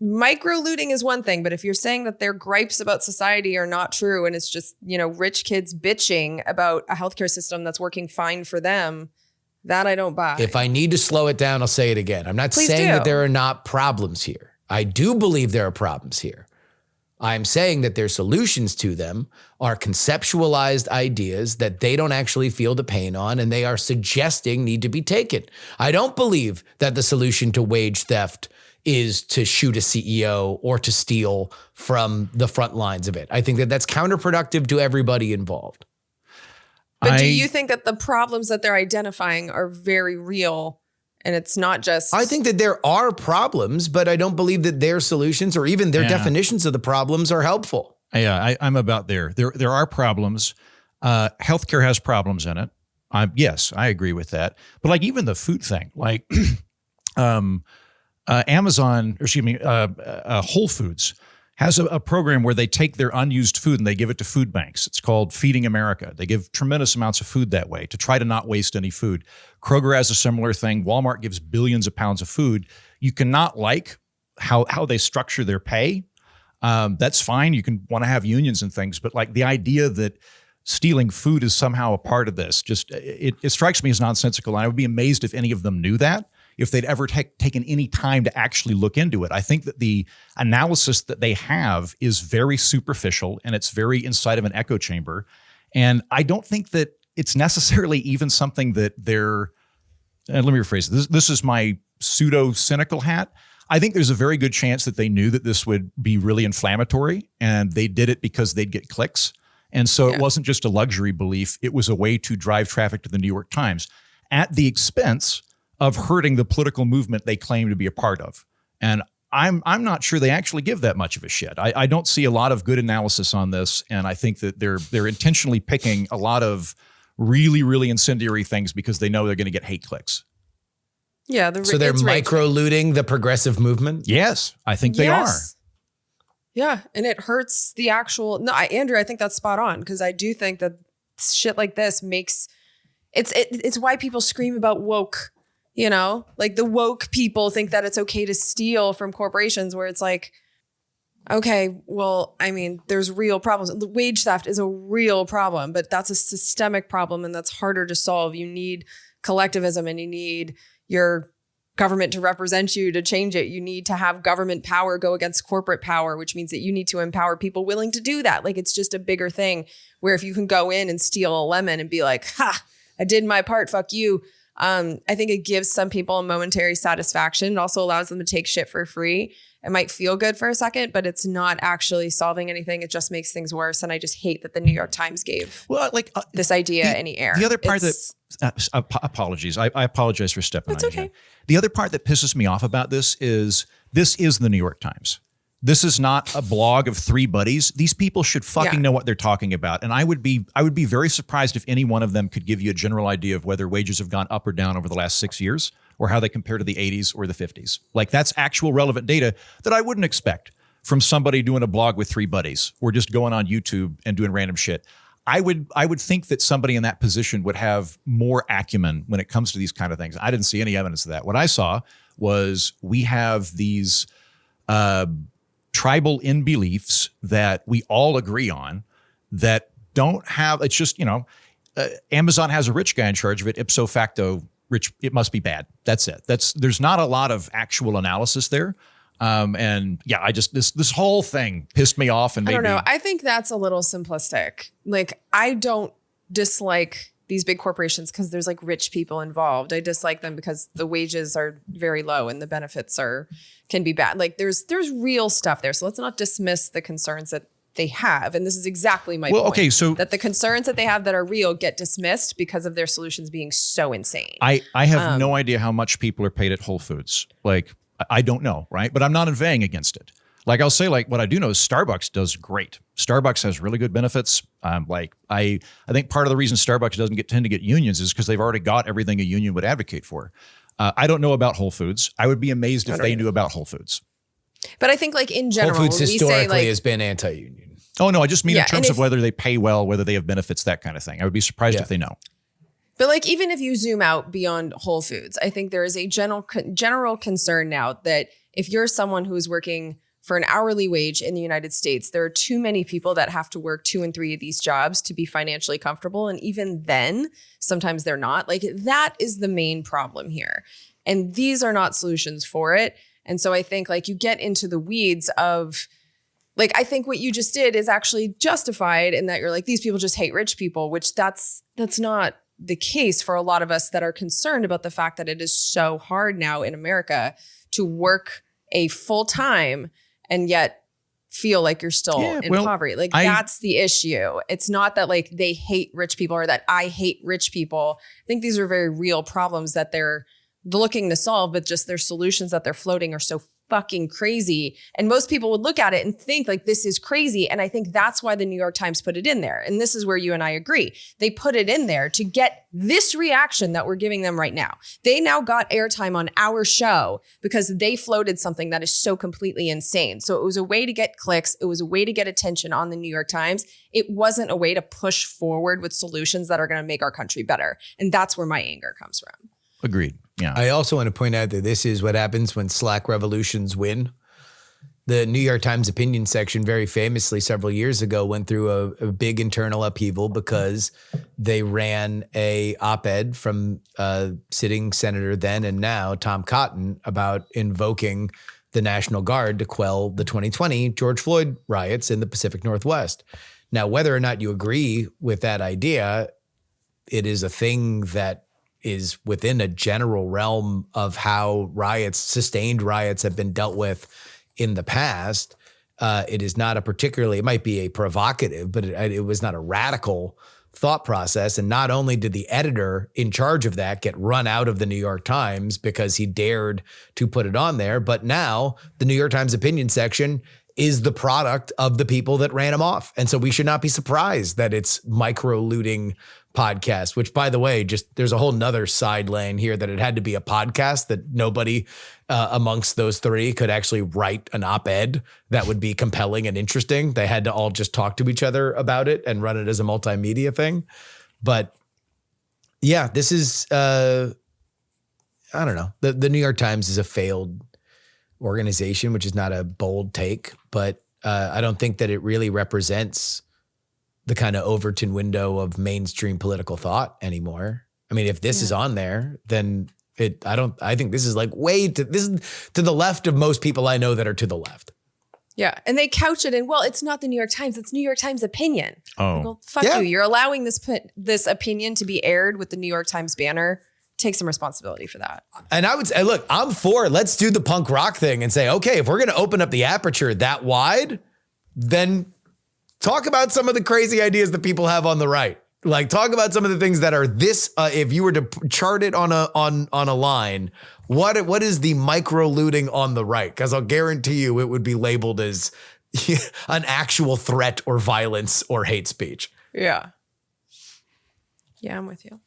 microlooting is one thing, but if you're saying that their gripes about society are not true and it's just, rich kids bitching about a healthcare system that's working fine for them, that I don't buy. If I need to slow it down, I'll say it again. I'm not Please saying do. that there are not problems here. I do believe there are problems here. I'm saying that their solutions to them are conceptualized ideas that they don't actually feel the pain on and they are suggesting need to be taken. I don't believe that the solution to wage theft is to shoot a CEO or to steal from the front lines of it. I think that that's counterproductive to everybody involved. But do you think that the problems that they're identifying are very real and it's not just... I think that there are problems, but I don't believe that their solutions or even their definitions of the problems are helpful. Yeah, I'm about there. There are problems. Healthcare has problems in it. Yes, I agree with that. But like even the food thing, like Whole Foods has a program where they take their unused food and they give it to food banks. It's called Feeding America. They give tremendous amounts of food that way to try to not waste any food. Kroger has a similar thing. Walmart gives billions of pounds of food. You cannot like how they structure their pay. That's fine. You can want to have unions and things, but like the idea that stealing food is somehow a part of this, just it strikes me as nonsensical. And I would be amazed if any of them knew that, if they'd ever taken any time to actually look into it. I think that the analysis that they have is very superficial and it's very inside of an echo chamber. And I don't think that it's necessarily even something that they're, let me rephrase this. This is my pseudo-cynical hat. I think there's a very good chance that they knew that this would be really inflammatory and they did it because they'd get clicks. And so it wasn't just a luxury belief. It was a way to drive traffic to the New York Times at the expense of hurting the political movement they claim to be a part of. And I'm not sure they actually give that much of a shit. I don't see a lot of good analysis on this. And I think that they're intentionally picking a lot of really, really incendiary things because they know they're going to get hate clicks. Yeah. So they're micro-looting the progressive movement? Yes, I think they are. Yeah. And it hurts the actual... No, Andrew, I think that's spot on because I do think that shit like this makes... It's why people scream about woke, like the woke people think that it's okay to steal from corporations where it's like, okay, well, I mean, there's real problems. Wage theft is a real problem, but that's a systemic problem and that's harder to solve. You need collectivism and you need your government to represent you to change it. You need to have government power go against corporate power, which means that you need to empower people willing to do that. Like it's just a bigger thing where if you can go in and steal a lemon and be like, ha, I did my part, fuck you. I think it gives some people a momentary satisfaction. It also allows them to take shit for free. It might feel good for a second, but it's not actually solving anything. It just makes things worse. And I just hate that the New York Times gave this idea any air. The other part apologies. I apologize for stepping on you. It's okay. The other part that pisses me off about this is the New York Times. This is not a blog of three buddies. These people should fucking know what they're talking about. And I would be very surprised if any one of them could give you a general idea of whether wages have gone up or down over the last 6 years or how they compare to the 80s or the 50s. Like that's actual relevant data that I wouldn't expect from somebody doing a blog with three buddies or just going on YouTube and doing random shit. I would think that somebody in that position would have more acumen when it comes to these kind of things. I didn't see any evidence of that. What I saw was we have these tribal in beliefs that we all agree on that don't have, it's just, Amazon has a rich guy in charge of it. Ipso facto, rich, it must be bad. That's it. There's not a lot of actual analysis there. And yeah, this whole thing pissed me off. And I don't know. I think that's a little simplistic. Like, I don't dislike these big corporations because there's like rich people involved. I dislike them because the wages are very low and the benefits can be bad. Like there's real stuff there. So let's not dismiss the concerns that they have. And this is exactly my point. Okay, so that the concerns that they have that are real get dismissed because of their solutions being so insane. I have no idea how much people are paid at Whole Foods. Like, I don't know, right? But I'm not inveighing against it. Like I'll say, like what I do know is Starbucks does great. Starbucks has really good benefits. Like I think part of the reason Starbucks doesn't tend to get unions is because they've already got everything a union would advocate for. I don't know about Whole Foods. I would be amazed if they knew about Whole Foods. But I think like in general, Whole Foods historically has has been anti-union. Oh no, I just mean in terms of whether they pay well, whether they have benefits, that kind of thing. I would be surprised if they know. But like, even if you zoom out beyond Whole Foods, I think there is a general concern now that if you're someone who is working for an hourly wage in the United States, there are too many people that have to work 2 and 3 of these jobs to be financially comfortable. And even then, sometimes they're not. Like, that is the main problem here. And these are not solutions for it. And so I think like you get into the weeds of like, I think what you just did is actually justified in that you're like, these people just hate rich people, which that's not the case for a lot of us that are concerned about the fact that it is so hard now in America to work a full time and yet feel like you're still in poverty. Like that's the issue. It's not that like they hate rich people or that I hate rich people. I think these are very real problems that they're looking to solve, but just their solutions that they're floating are so fucking crazy. And most people would look at it and think like, this is crazy. And I think that's why the New York Times put it in there. And this is where you and I agree. They put it in there to get this reaction that we're giving them right now. They now got airtime on our show because they floated something that is so completely insane. So it was a way to get clicks. It was a way to get attention on the New York Times. It wasn't a way to push forward with solutions that are going to make our country better. And that's where my anger comes from. Agreed. Yeah. I also want to point out that this is what happens when Slack revolutions win. The New York Times opinion section very famously several years ago went through a big internal upheaval because they ran a op-ed from sitting senator then and now, Tom Cotton, about invoking the National Guard to quell the 2020 George Floyd riots in the Pacific Northwest. Now, whether or not you agree with that idea, it is a thing that is within a general realm of how sustained riots have been dealt with in the past. It is not it might be a provocative, but it was not a radical thought process. And not only did the editor in charge of that get run out of the New York Times because he dared to put it on there, but now the New York Times opinion section is the product of the people that ran him off. And so we should not be surprised that it's Microlooting podcast, which, by the way, just there's a whole nother side lane here that it had to be a podcast that nobody amongst those three could actually write an op-ed that would be compelling and interesting. They had to all just talk to each other about it and run it as a multimedia thing. But yeah, this is, I don't know. The New York Times is a failed organization, which is not a bold take, but I don't think that it really represents the kind of Overton window of mainstream political thought anymore. I mean, if this is on there, then I think this is like this is to the left of most people I know that are to the left. Yeah. And they couch it in, well, it's not the New York Times, it's New York Times opinion. Oh, like, well, fuck you. You're allowing this opinion to be aired with the New York Times banner. Take some responsibility for that. And I would say, look, I'm for it. Let's do the punk rock thing and say, okay, if we're going to open up the aperture that wide, then talk about some of the crazy ideas that people have on the right. Like, talk about some of the things that are this. If you were to chart it on a line, what is the micro-looting on the right? Because I'll guarantee you it would be labeled as an actual threat or violence or hate speech. Yeah. Yeah, I'm with you.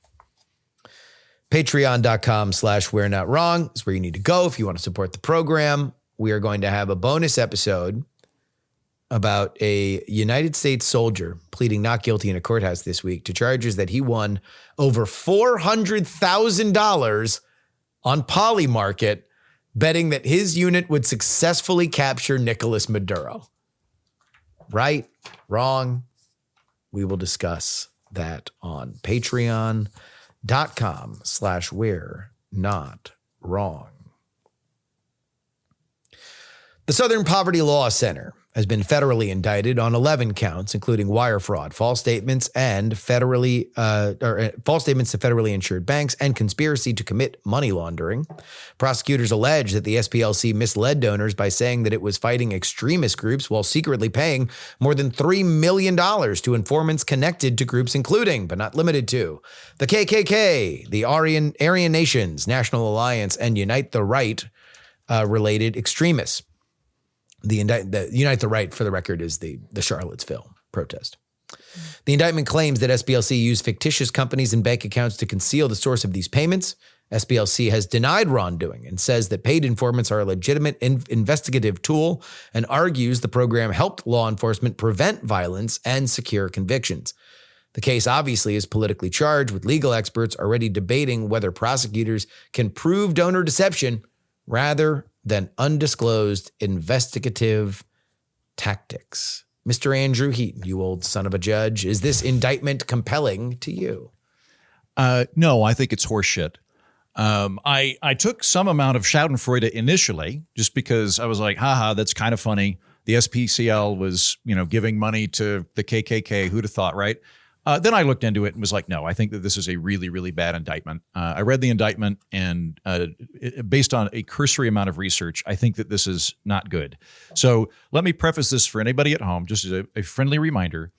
Patreon.com/We're Not Wrong is where you need to go if you want to support the program. We are going to have a bonus episode about a United States soldier pleading not guilty in a courthouse this week to charges that he won over $400,000 on Polymarket, betting that his unit would successfully capture Nicolas Maduro. Right? Wrong? We will discuss that on patreon.com/We're Not Wrong. The Southern Poverty Law Center has been federally indicted on 11 counts, including wire fraud, false statements to federally insured banks, and conspiracy to commit money laundering. Prosecutors allege that the SPLC misled donors by saying that it was fighting extremist groups while secretly paying more than $3 million to informants connected to groups including, but not limited to, the KKK, the Aryan Nations, National Alliance, and Unite the Right related extremists. The Unite the Right, for the record, is the Charlottesville protest. The indictment claims that SPLC used fictitious companies and bank accounts to conceal the source of these payments. SPLC has denied wrongdoing and says that paid informants are a legitimate investigative tool and argues the program helped law enforcement prevent violence and secure convictions. The case obviously is politically charged, with legal experts already debating whether prosecutors can prove donor deception rather than undisclosed investigative tactics. Mr. Andrew Heaton, you old son of a judge, is this indictment compelling to you? No, I think it's horseshit. I took some amount of schadenfreude initially just because I was like, haha, that's kind of funny. The SPCL was, giving money to the KKK. Who'd have thought, right? Then I looked into it and was like, no, I think that this is a really, really bad indictment. I read the indictment and based on a cursory amount of research, I think that this is not good. So let me preface this for anybody at home, just as a friendly reminder.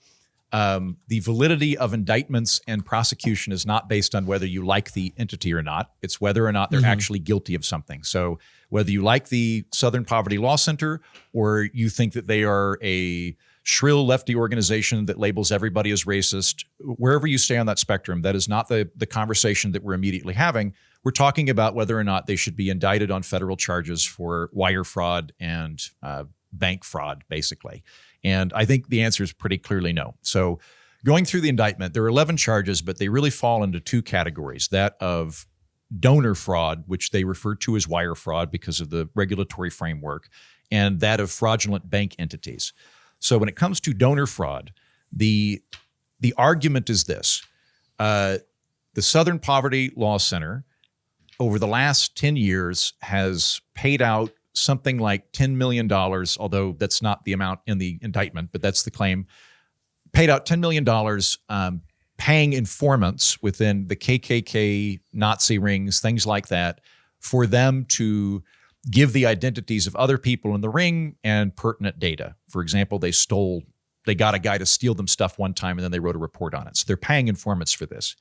The validity of indictments and prosecution is not based on whether you like the entity or not. It's whether or not they're actually guilty of something. So whether you like the Southern Poverty Law Center or you think that they are a shrill lefty organization that labels everybody as racist, wherever you stay on that spectrum, that is not the conversation that we're immediately having. We're talking about whether or not they should be indicted on federal charges for wire fraud and bank fraud, basically. And I think the answer is pretty clearly no. So going through the indictment, there are 11 charges, but they really fall into two categories, that of donor fraud, which they refer to as wire fraud because of the regulatory framework, and that of fraudulent bank entities. So when it comes to donor fraud, the argument is this. The Southern Poverty Law Center over the last 10 years has paid out something like $10 million, although that's not the amount in the indictment, but that's the claim, paid out $10 million paying informants within the KKK, Nazi rings, things like that, for them to give the identities of other people in the ring and pertinent data. For example, they got a guy to steal them stuff one time and then they wrote a report on it. So they're paying informants for this.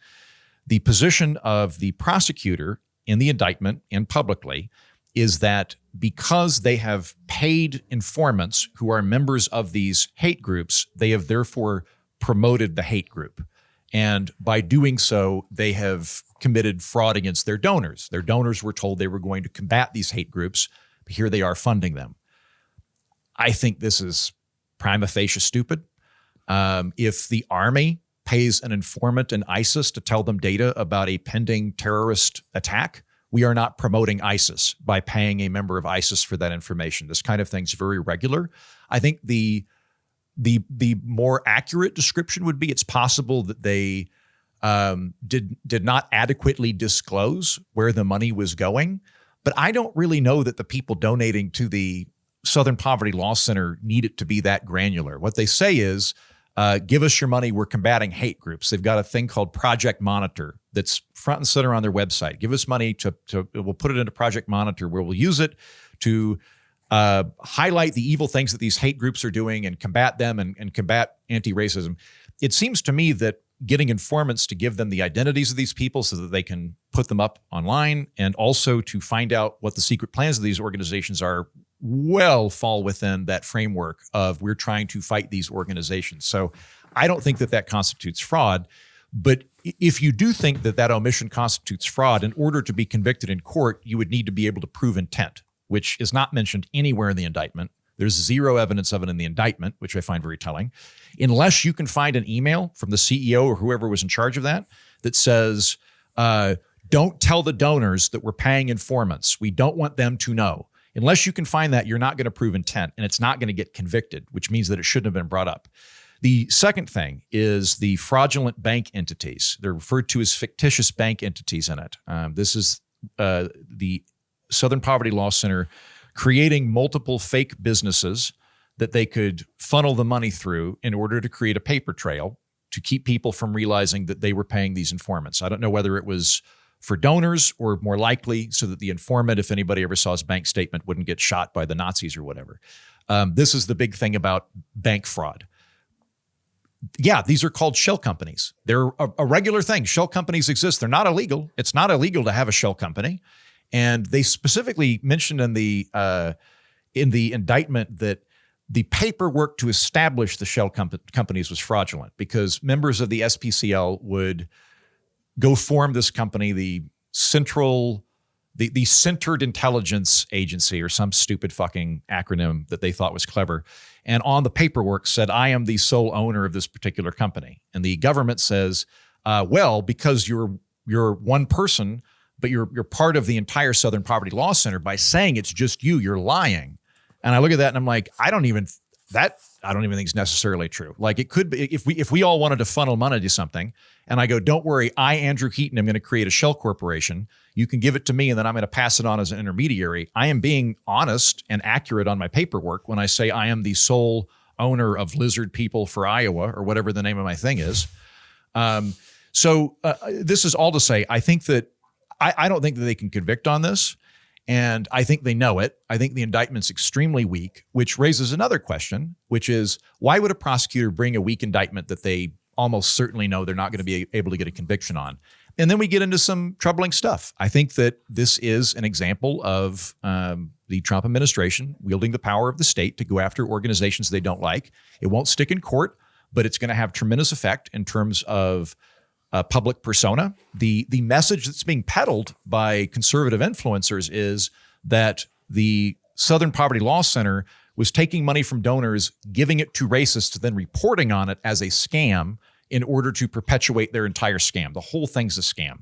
The position of the prosecutor in the indictment and publicly is that because they have paid informants who are members of these hate groups, they have therefore promoted the hate group. And by doing so, they have committed fraud against their donors. Their donors were told they were going to combat these hate groups, but here they are funding them. I think this is prima facie stupid. If the army pays an informant in ISIS to tell them data about a pending terrorist attack, we are not promoting ISIS by paying a member of ISIS for that information. This kind of thing's very regular. I think the more accurate description would be it's possible that they did not adequately disclose where the money was going. But I don't really know that the people donating to the Southern Poverty Law Center need it to be that granular. What they say is, give us your money, we're combating hate groups. They've got a thing called Project Monitor that's front and center on their website. Give us money we'll put it into Project Monitor where we'll use it to highlight the evil things that these hate groups are doing and combat them and combat anti-racism. It seems to me that getting informants to give them the identities of these people so that they can put them up online and also to find out what the secret plans of these organizations are fall within that framework of we're trying to fight these organizations. So I don't think that constitutes fraud. But if you do think that omission constitutes fraud, in order to be convicted in court, you would need to be able to prove intent, which is not mentioned anywhere in the indictment. There's zero evidence of it in the indictment, which I find very telling. Unless you can find an email from the CEO or whoever was in charge of that says, don't tell the donors that we're paying informants. We don't want them to know. Unless you can find that, you're not going to prove intent, and it's not going to get convicted, which means that it shouldn't have been brought up. The second thing is the fraudulent bank entities. They're referred to as fictitious bank entities in it. This is the Southern Poverty Law Center creating multiple fake businesses that they could funnel the money through in order to create a paper trail to keep people from realizing that they were paying these informants. I don't know whether it was for donors or more likely so that the informant, if anybody ever saw his bank statement, wouldn't get shot by the Nazis or whatever. This is the big thing about bank fraud. Yeah, these are called shell companies. They're a regular thing. Shell companies exist. They're not illegal. It's not illegal to have a shell company. And they specifically mentioned in the indictment that the paperwork to establish the shell companies was fraudulent because members of the SPCL would go form this company, the Centered Intelligence Agency, or some stupid fucking acronym that they thought was clever. And on the paperwork said, I am the sole owner of this particular company. And the government says, well, because you're one person, but you're part of the entire Southern Poverty Law Center. By saying it's just you, you're lying. And I look at that and I'm like, I don't even think it's necessarily true. Like, it could be if we all wanted to funnel money to something, and I go, don't worry, I, Andrew Heaton, am going to create a shell corporation. You can give it to me, and then I'm going to pass it on as an intermediary. I am being honest and accurate on my paperwork when I say I am the sole owner of Lizard People for Iowa, or whatever the name of my thing is. So this is all to say, I think that I don't think that they can convict on this. And I think they know it. I think the indictment's extremely weak, which raises another question, which is, why would a prosecutor bring a weak indictment that they almost certainly know they're not going to be able to get a conviction on? And then we get into some troubling stuff. I think that this is an example of the Trump administration wielding the power of the state to go after organizations they don't like. It won't stick in court, but it's going to have tremendous effect in terms of public persona. The message that's being peddled by conservative influencers is that the Southern Poverty Law Center was taking money from donors, giving it to racists, then reporting on it as a scam in order to perpetuate their entire scam. The whole thing's a scam.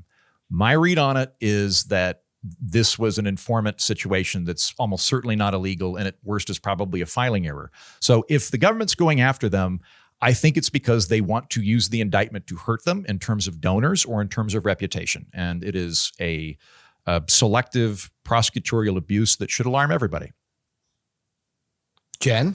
My read on it is that this was an informant situation that's almost certainly not illegal, and at worst is probably a filing error. So if the government's going after them, I think it's because they want to use the indictment to hurt them in terms of donors or in terms of reputation. And it is a selective prosecutorial abuse that should alarm everybody. Jen?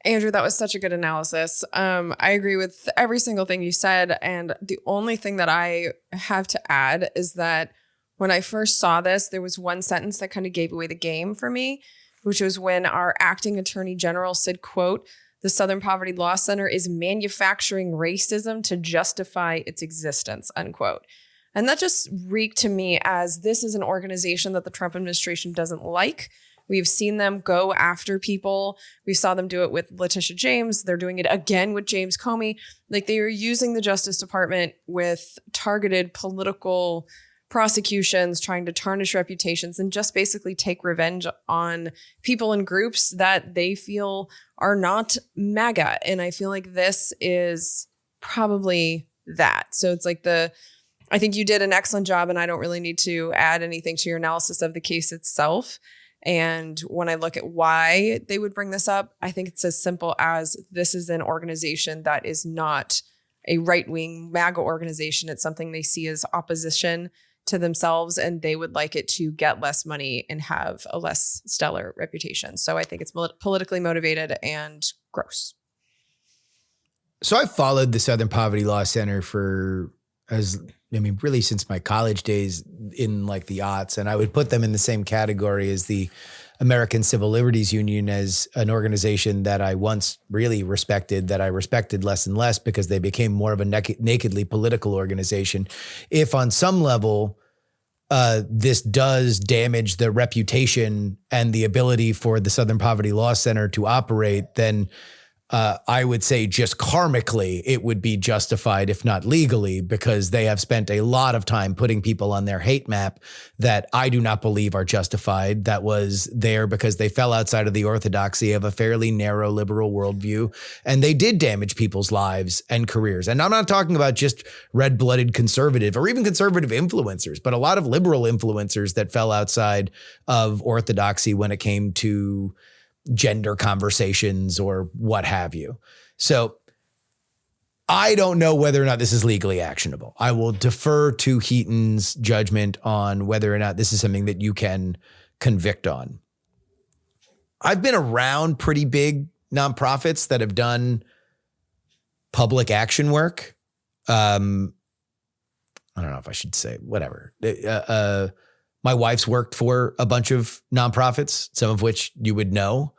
Andrew, that was such a good analysis. I agree with every single thing you said. And the only thing that I have to add is that when I first saw this, there was one sentence that kind of gave away the game for me, which was when our acting attorney general said, quote, "The Southern Poverty Law Center is manufacturing racism to justify its existence," unquote. And that just reeked to me as this is an organization that the Trump administration doesn't like. We've seen them go after people. We saw them do it with Letitia James. They're doing it again with James Comey. Like, they are using the Justice Department with targeted political prosecutions, trying to tarnish reputations and just basically take revenge on people and groups that they feel are not MAGA. And I feel like this is probably that. So it's like I think you did an excellent job, and I don't really need to add anything to your analysis of the case itself. And when I look at why they would bring this up, I think it's as simple as this is an organization that is not a right-wing MAGA organization. It's something they see as opposition to themselves, and they would like it to get less money and have a less stellar reputation. So I think it's politically motivated and gross. So I followed the Southern Poverty Law Center really since my college days in like the aughts. And I would put them in the same category as the American Civil Liberties Union, as an organization that I once really respected, that I respected less and less because they became more of a nakedly political organization. If on some level, this does damage the reputation and the ability for the Southern Poverty Law Center to operate, then I would say just karmically, it would be justified, if not legally, because they have spent a lot of time putting people on their hate map that I do not believe are justified. That was there because they fell outside of the orthodoxy of a fairly narrow liberal worldview, and they did damage people's lives and careers. And I'm not talking about just red-blooded conservative or even conservative influencers, but a lot of liberal influencers that fell outside of orthodoxy when it came to gender conversations or what have you. So I don't know whether or not this is legally actionable. I will defer to Heaton's judgment on whether or not this is something that you can convict on. I've been around pretty big nonprofits that have done public action work. I don't know if I should say whatever. My wife's worked for a bunch of nonprofits, some of which you would know.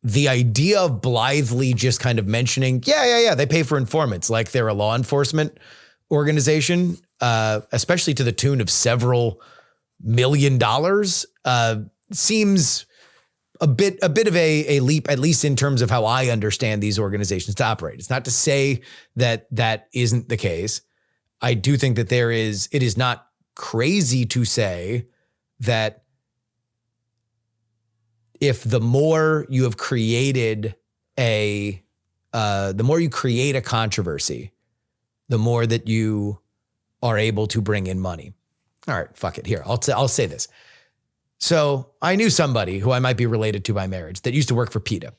The idea of blithely just kind of mentioning, yeah, they pay for informants like they're a law enforcement organization, especially to the tune of several $1 million, seems a bit of a leap, at least in terms of how I understand these organizations to operate. It's not to say that that isn't the case. I do think that it is not crazy to say that if the more you have created the more you create a controversy, the more that you are able to bring in money. All right, fuck it. Here, I'll say this. So I knew somebody who I might be related to by marriage that used to work for PETA.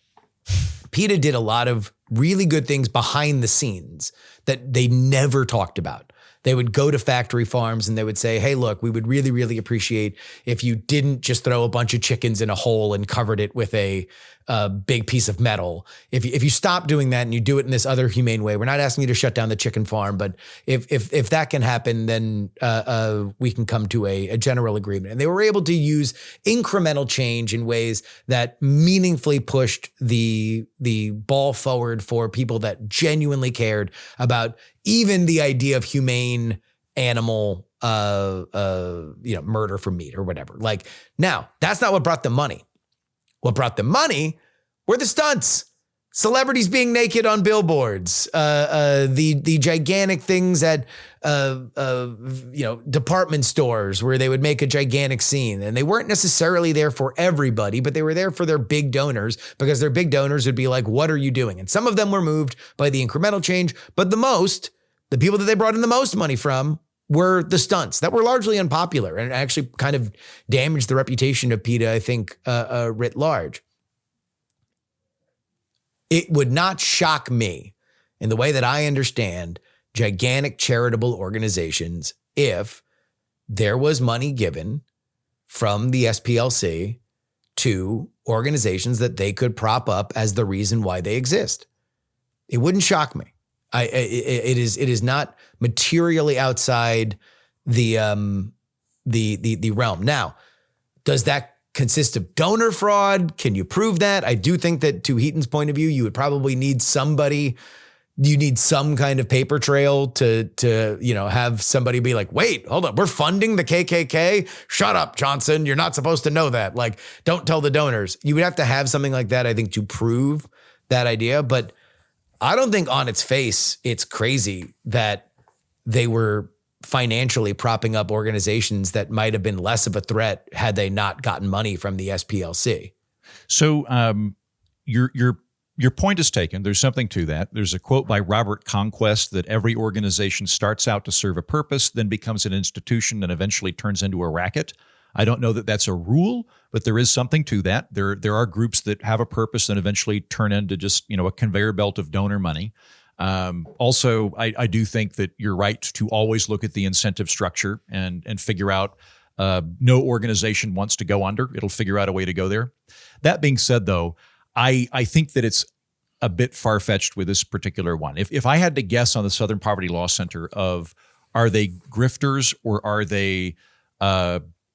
PETA did a lot of really good things behind the scenes that they never talked about. They would go to factory farms and they would say, hey, look, we would really, really appreciate if you didn't just throw a bunch of chickens in a hole and covered it with a big piece of metal. If you stop doing that and you do it in this other humane way, we're not asking you to shut down the chicken farm, but if that can happen, then we can come to a general agreement. And they were able to use incremental change in ways that meaningfully pushed the ball forward for people that genuinely cared about even the idea of humane animal murder for meat or whatever. Like, now, that's not what brought them money. What brought them money were the stunts. Celebrities being naked on billboards, the gigantic things at department stores where they would make a gigantic scene, and they weren't necessarily there for everybody, but they were there for their big donors, because their big donors would be like, "What are you doing?" And some of them were moved by the incremental change, but the people that they brought in the most money from were the stunts that were largely unpopular and actually kind of damaged the reputation of PETA, I think, writ large. It would not shock me, in the way that I understand gigantic charitable organizations, if there was money given from the SPLC to organizations that they could prop up as the reason why they exist. It wouldn't shock me. It is not materially outside the realm. Now, does that consist of donor fraud? Can you prove that? I do think that, to Heaton's point of view, you would probably need somebody. You need some kind of paper trail to have somebody be like, wait, hold up, we're funding the KKK? Shut up, Johnson. You're not supposed to know that. Like, don't tell the donors. You would have to have something like that, I think, to prove that idea. But I don't think on its face it's crazy that they were financially propping up organizations that might have been less of a threat had they not gotten money from the SPLC. So your point is taken. There's something to that. There's a quote by Robert Conquest that every organization starts out to serve a purpose, then becomes an institution, and eventually turns into a racket. I don't know that that's a rule, but there is something to that. There are groups that have a purpose and eventually turn into just, a conveyor belt of donor money. Also, I do think that you're right to always look at the incentive structure and figure out no organization wants to go under. It'll figure out a way to go there. That being said, though, I think that it's a bit far-fetched with this particular one. If I had to guess on the Southern Poverty Law Center of, are they grifters or are they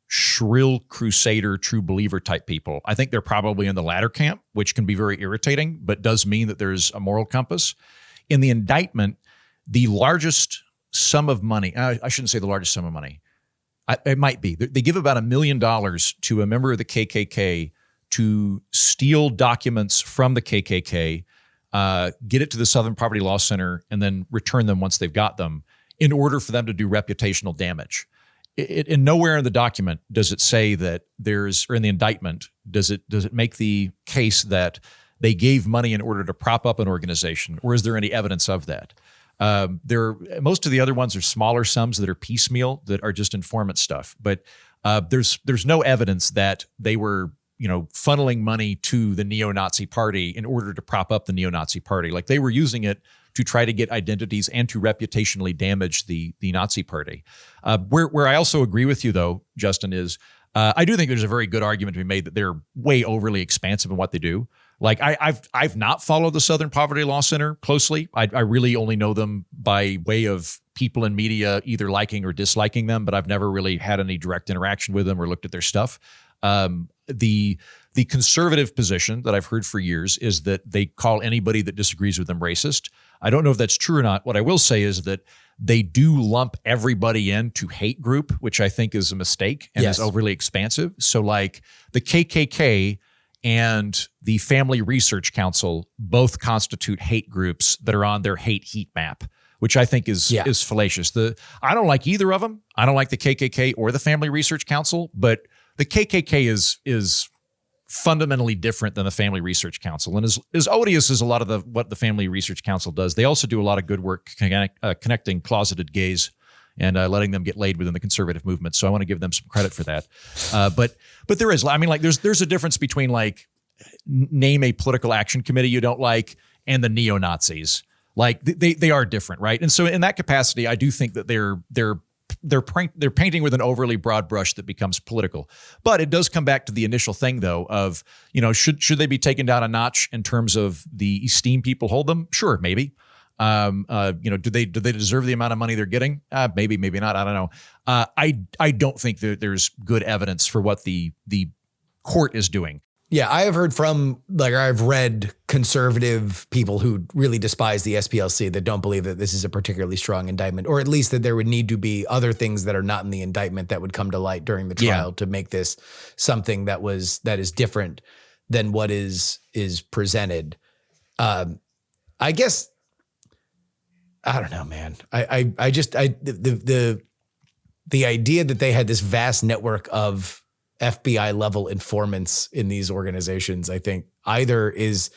shrill crusader, true believer type people, I think they're probably in the latter camp, which can be very irritating, but does mean that there's a moral compass. In the indictment, the largest sum of money, I shouldn't say the largest sum of money, it might be. They give about $1 million to a member of the KKK to steal documents from the KKK, get it to the Southern Poverty Law Center, and then return them once they've got them in order for them to do reputational damage. In nowhere in the document does it say that or in the indictment, does it make the case that they gave money in order to prop up an organization, or is there any evidence of that? Most of the other ones are smaller sums that are piecemeal, that are just informant stuff. But there's no evidence that they were funneling money to the neo-Nazi party in order to prop up the neo-Nazi party. Like, they were using it to try to get identities and to reputationally damage the Nazi party. Where I also agree with you, though, Justin, is I do think there's a very good argument to be made that they're way overly expansive in what they do. Like, I've not followed the Southern Poverty Law Center closely. I really only know them by way of people in media either liking or disliking them, but I've never really had any direct interaction with them or looked at their stuff. The conservative position that I've heard for years is that they call anybody that disagrees with them racist. I don't know if that's true or not. What I will say is that they do lump everybody into hate group, which I think is a mistake and is overly expansive. So, like, the KKK and the Family Research Council both constitute hate groups that are on their hate heat map, which I think is fallacious. I don't like either of them. I don't like the KKK or the Family Research Council, but the KKK is fundamentally different than the Family Research Council. And as odious as a lot of what the Family Research Council does, they also do a lot of good work connecting closeted gays and letting them get laid within the conservative movement. So I want to give them some credit for that. But there is, I mean, like there's a difference between like name a political action committee you don't like and the neo-Nazis. Like they are different, right? And so in that capacity, I do think that they're painting with an overly broad brush that becomes political. But it does come back to the initial thing, though, of, should they be taken down a notch in terms of the esteem people hold them? Sure, maybe. Do they deserve the amount of money they're getting? Maybe, maybe not. I don't know. I don't think that there's good evidence for what the court is doing. Yeah, I have heard from, I've read conservative people who really despise the SPLC that don't believe that this is a particularly strong indictment, or at least that there would need to be other things that are not in the indictment that would come to light during the trial to make this something that is different than what is presented. I guess, I don't know, man. The idea that they had this vast network of FBI level informants in these organizations, I think either is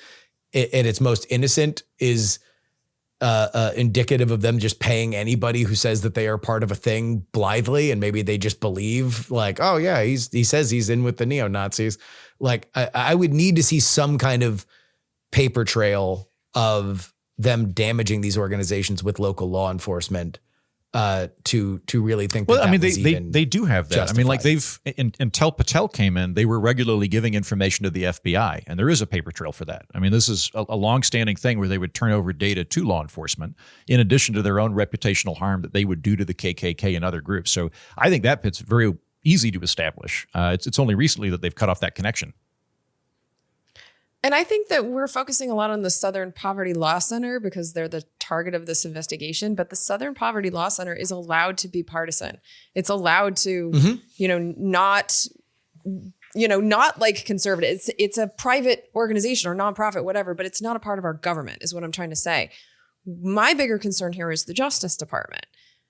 at its most innocent is indicative of them just paying anybody who says that they are part of a thing blithely. And maybe they just believe like, oh yeah, he says he's in with the neo-Nazis. Like I would need to see some kind of paper trail of them damaging these organizations with local law enforcement to really think that they do have that. Justified. I mean, like until Patel came in, they were regularly giving information to the FBI, and there is a paper trail for that. I mean, this is a longstanding thing where they would turn over data to law enforcement in addition to their own reputational harm that they would do to the KKK and other groups. So I think that it's very easy to establish. It's only recently that they've cut off that connection. And I think that we're focusing a lot on the Southern Poverty Law Center because they're the target of this investigation. But the Southern Poverty Law Center is allowed to be partisan. It's allowed to, not like conservative. It's a private organization or nonprofit, whatever, but it's not a part of our government is what I'm trying to say. My bigger concern here is the Justice Department.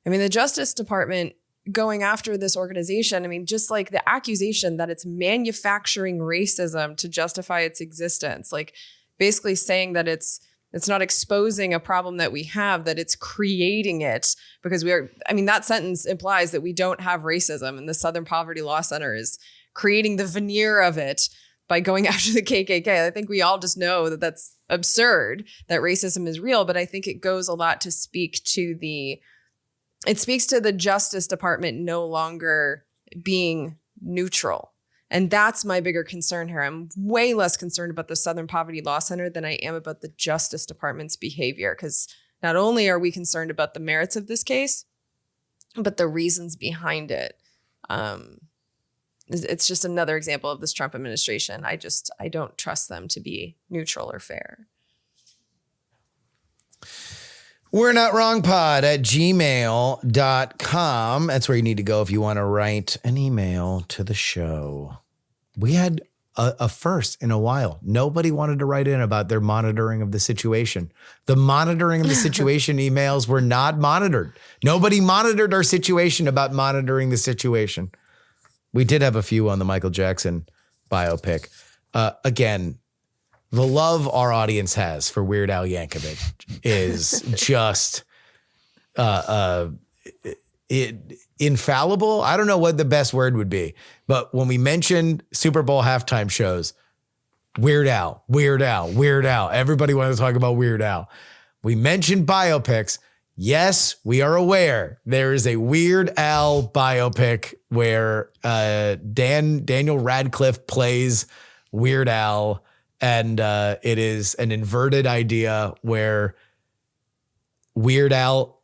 I mean, the Justice Department going after this organization, I mean, just like the accusation that it's manufacturing racism to justify its existence, like basically saying that it's not exposing a problem that we have, that it's creating it because that sentence implies that we don't have racism, and the Southern Poverty Law Center is creating the veneer of it by going after the KKK. I think we all just know that that's absurd, that racism is real, but I think it goes a lot to speak to the Justice Department no longer being neutral. And that's my bigger concern here. I'm way less concerned about the Southern Poverty Law Center than I am about the Justice Department's behavior, because not only are we concerned about the merits of this case, but the reasons behind it. It's just another example of this Trump administration. I don't trust them to be neutral or fair. We're not wrong pod at gmail.com. That's where you need to go if you want to write an email to the show. We had a first in a while. Nobody wanted to write in about their monitoring of the situation. The monitoring of the situation emails were not monitored. Nobody monitored our situation about monitoring the situation. We did have a few on the Michael Jackson biopic. Again, the love our audience has for Weird Al Yankovic is just infallible. I don't know what the best word would be, but when we mentioned Super Bowl halftime shows, Weird Al, everybody wanted to talk about Weird Al. We mentioned biopics. Yes, we are aware there is a Weird Al biopic where Daniel Radcliffe plays Weird Al. And it is an inverted idea where Weird Al,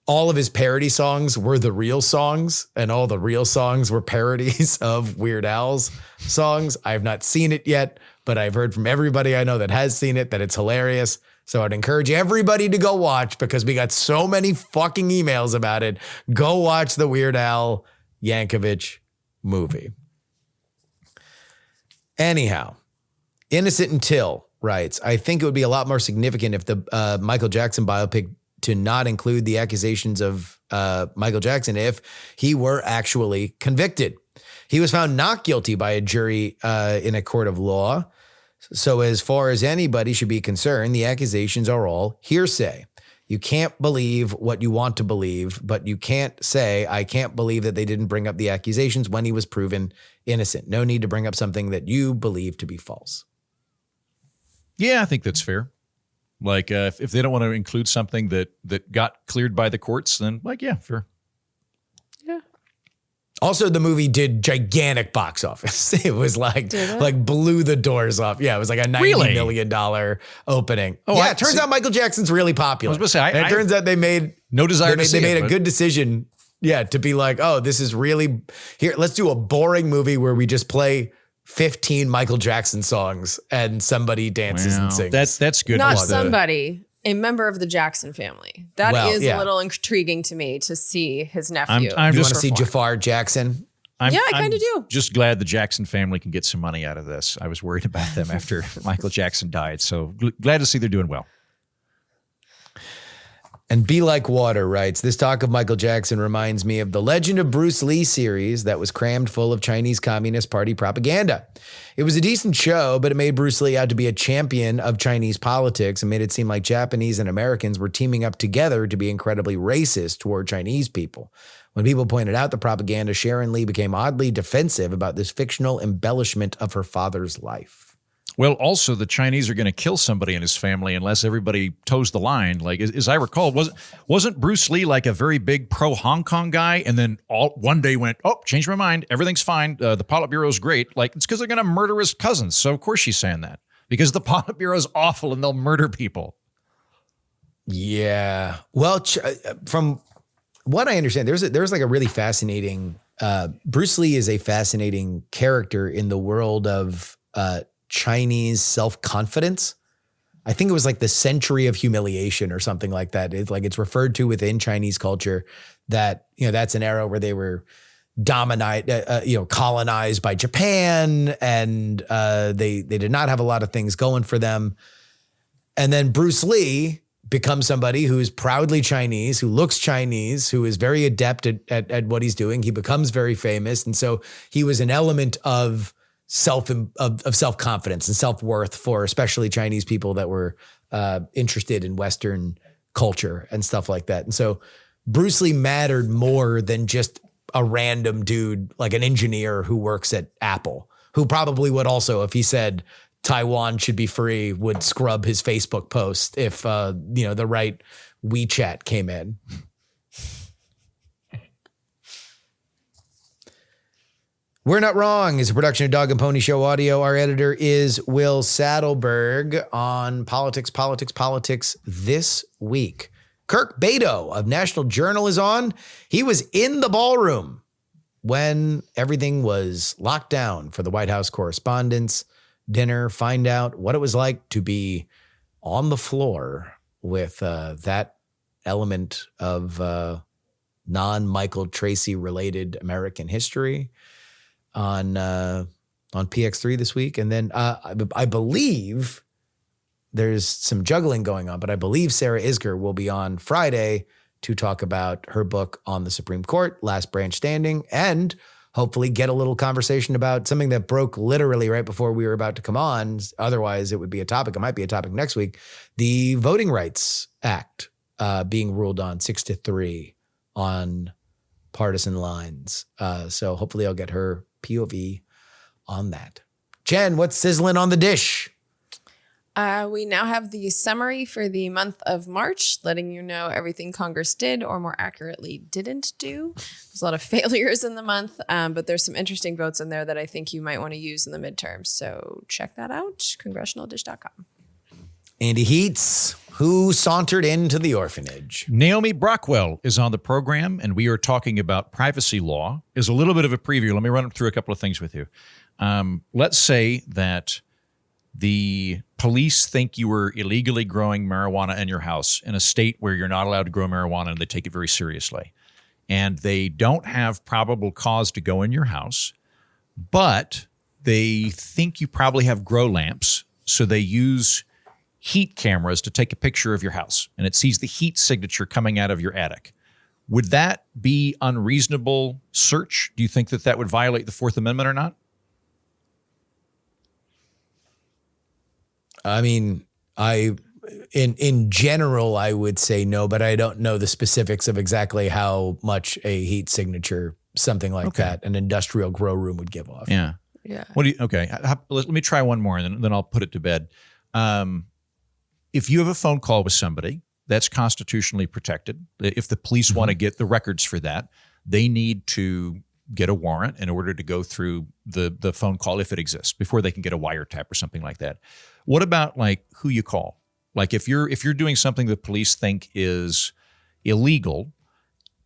all of his parody songs were the real songs, and all the real songs were parodies of Weird Al's songs. I have not seen it yet, but I've heard from everybody I know that has seen it that it's hilarious. So I'd encourage everybody to go watch, because we got so many fucking emails about it. Go watch the Weird Al Yankovic movie. Anyhow. Innocent Until writes, I think it would be a lot more significant if the Michael Jackson biopic to not include the accusations of Michael Jackson if he were actually convicted. He was found not guilty by a jury in a court of law. So as far as anybody should be concerned, the accusations are all hearsay. You can't believe what you want to believe, but you can't say, I can't believe that they didn't bring up the accusations when he was proven innocent. No need to bring up something that you believe to be false. Yeah, I think that's fair. Like, if they don't want to include something that got cleared by the courts, then, like, yeah, fair. Yeah. Also, the movie did gigantic box office. It was like blew the doors off. Yeah, it was like a $90 million opening. Oh, yeah, it turns out Michael Jackson's really popular. I was going to say, and it turns out they made no desire to see they made it, a good decision. Yeah, to be like, oh, this is really here. Let's do a boring movie where we just play 15 Michael Jackson songs and somebody dances and sings. That's good. Not somebody. A member of the Jackson family. That is a little intriguing to me to see his nephew. I'm you just want to see Jafar Jackson? I kind of do. Just glad the Jackson family can get some money out of this. I was worried about them after Michael Jackson died. So glad to see they're doing well. And Be Like Water writes, this talk of Michael Jackson reminds me of the Legend of Bruce Lee series that was crammed full of Chinese Communist Party propaganda. It was a decent show, but it made Bruce Lee out to be a champion of Chinese politics and made it seem like Japanese and Americans were teaming up together to be incredibly racist toward Chinese people. When people pointed out the propaganda, Sharon Lee became oddly defensive about this fictional embellishment of her father's life. Well, also the Chinese are going to kill somebody in his family unless everybody toes the line. Like, as I recall, wasn't Bruce Lee like a very big pro-Hong Kong guy, and then one day went, oh, changed my mind, everything's fine, the Politburo is great. Like, it's because they're going to murder his cousins. So of course she's saying that because the Politburo is awful and they'll murder people. Yeah. Well, from what I understand, there's like a really fascinating. Bruce Lee is a fascinating character in the world of Chinese self-confidence. I think it was like the century of humiliation or something like that. It's referred to within Chinese culture that, that's an era where they were colonized by Japan, and they did not have a lot of things going for them. And then Bruce Lee becomes somebody who is proudly Chinese, who looks Chinese, who is very adept at what he's doing. He becomes very famous. And so he was an element of self-confidence and self-worth for especially Chinese people that were interested in Western culture and stuff like that. And so Bruce Lee mattered more than just a random dude, like an engineer who works at Apple, who probably would also, if he said Taiwan should be free, would scrub his Facebook post if, the right WeChat came in. We're Not Wrong is a production of Dog and Pony Show Audio. Our editor is Will Saddleberg. On Politics this week. Kirk Beto of National Journal is on. He was in the ballroom when everything was locked down for the White House Correspondents' Dinner. Find out what it was like to be on the floor with that element of non-Michael Tracy related American history on PX3 this week. And then I believe there's some juggling going on, but I believe Sarah Isger will be on Friday to talk about her book on the Supreme Court, Last Branch Standing, and hopefully get a little conversation about something that broke literally right before we were about to come on. Otherwise, it would be a topic. It might be a topic next week. The Voting Rights Act being ruled on 6-3 on partisan lines. So hopefully I'll get her POV on that. Jen, what's sizzling on the dish? We now have the summary for the month of March, letting you know everything Congress did, or more accurately, didn't do. There's a lot of failures in the month, but there's some interesting votes in there that I think you might want to use in the midterms. So check that out, congressionaldish.com. Andy Heats, who sauntered into the orphanage. Naomi Brockwell is on the program, and we are talking about privacy law. Is a little bit of a preview. Let me run through a couple of things with you. Let's say that the police think you were illegally growing marijuana in your house in a state where you're not allowed to grow marijuana, and they take it very seriously. And they don't have probable cause to go in your house, but they think you probably have grow lamps, so they use heat cameras to take a picture of your house, and it sees the heat signature coming out of your attic. Would that be unreasonable search? Do you think that that would violate the Fourth Amendment or not? I mean, I in general, I would say no, but I don't know the specifics of exactly how much a heat signature, something like that, an industrial grow room would give off. Yeah. Yeah. Let me try one more and then I'll put it to bed. If you have a phone call with somebody, that's constitutionally protected. If the police want to get the records for that, they need to get a warrant in order to go through the phone call if it exists before they can get a wiretap or something like that. What about like who you call? Like if you're doing something the police think is illegal,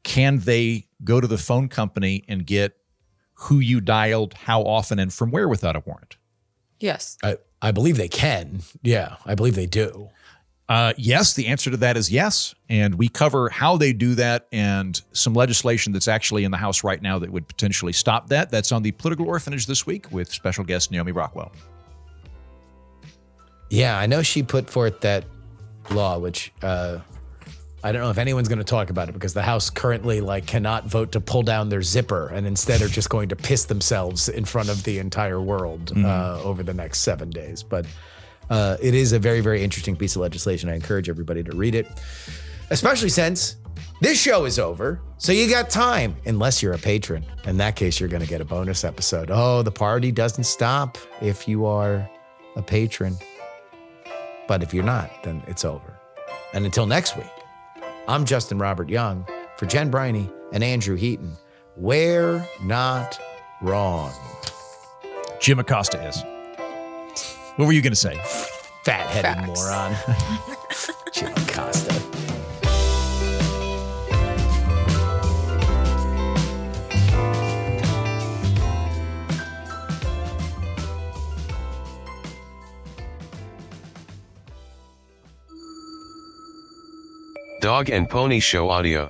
can they go to the phone company and get who you dialed, how often, and from where without a warrant? Yes. I believe they can. Yeah, I believe they do. Yes, the answer to that is yes. And we cover how they do that and some legislation that's actually in the House right now that would potentially stop that. That's on the Political Orphanage this week with special guest Naomi Rockwell. Yeah, I know she put forth that law, which I don't know if anyone's going to talk about it because the House currently cannot vote to pull down their zipper and instead are just going to piss themselves in front of the entire world over the next 7 days. But it is a very, very interesting piece of legislation. I encourage everybody to read it, especially since this show is over. So you got time, unless you're a patron. In that case, you're going to get a bonus episode. Oh, the party doesn't stop if you are a patron. But if you're not, then it's over. And until next week, I'm Justin Robert Young for Jen Briney and Andrew Heaton. We're not wrong. Jim Acosta is. What were you going to say? Fat-headed Facts. moron. Jim Acosta. Dog and Pony Show audio.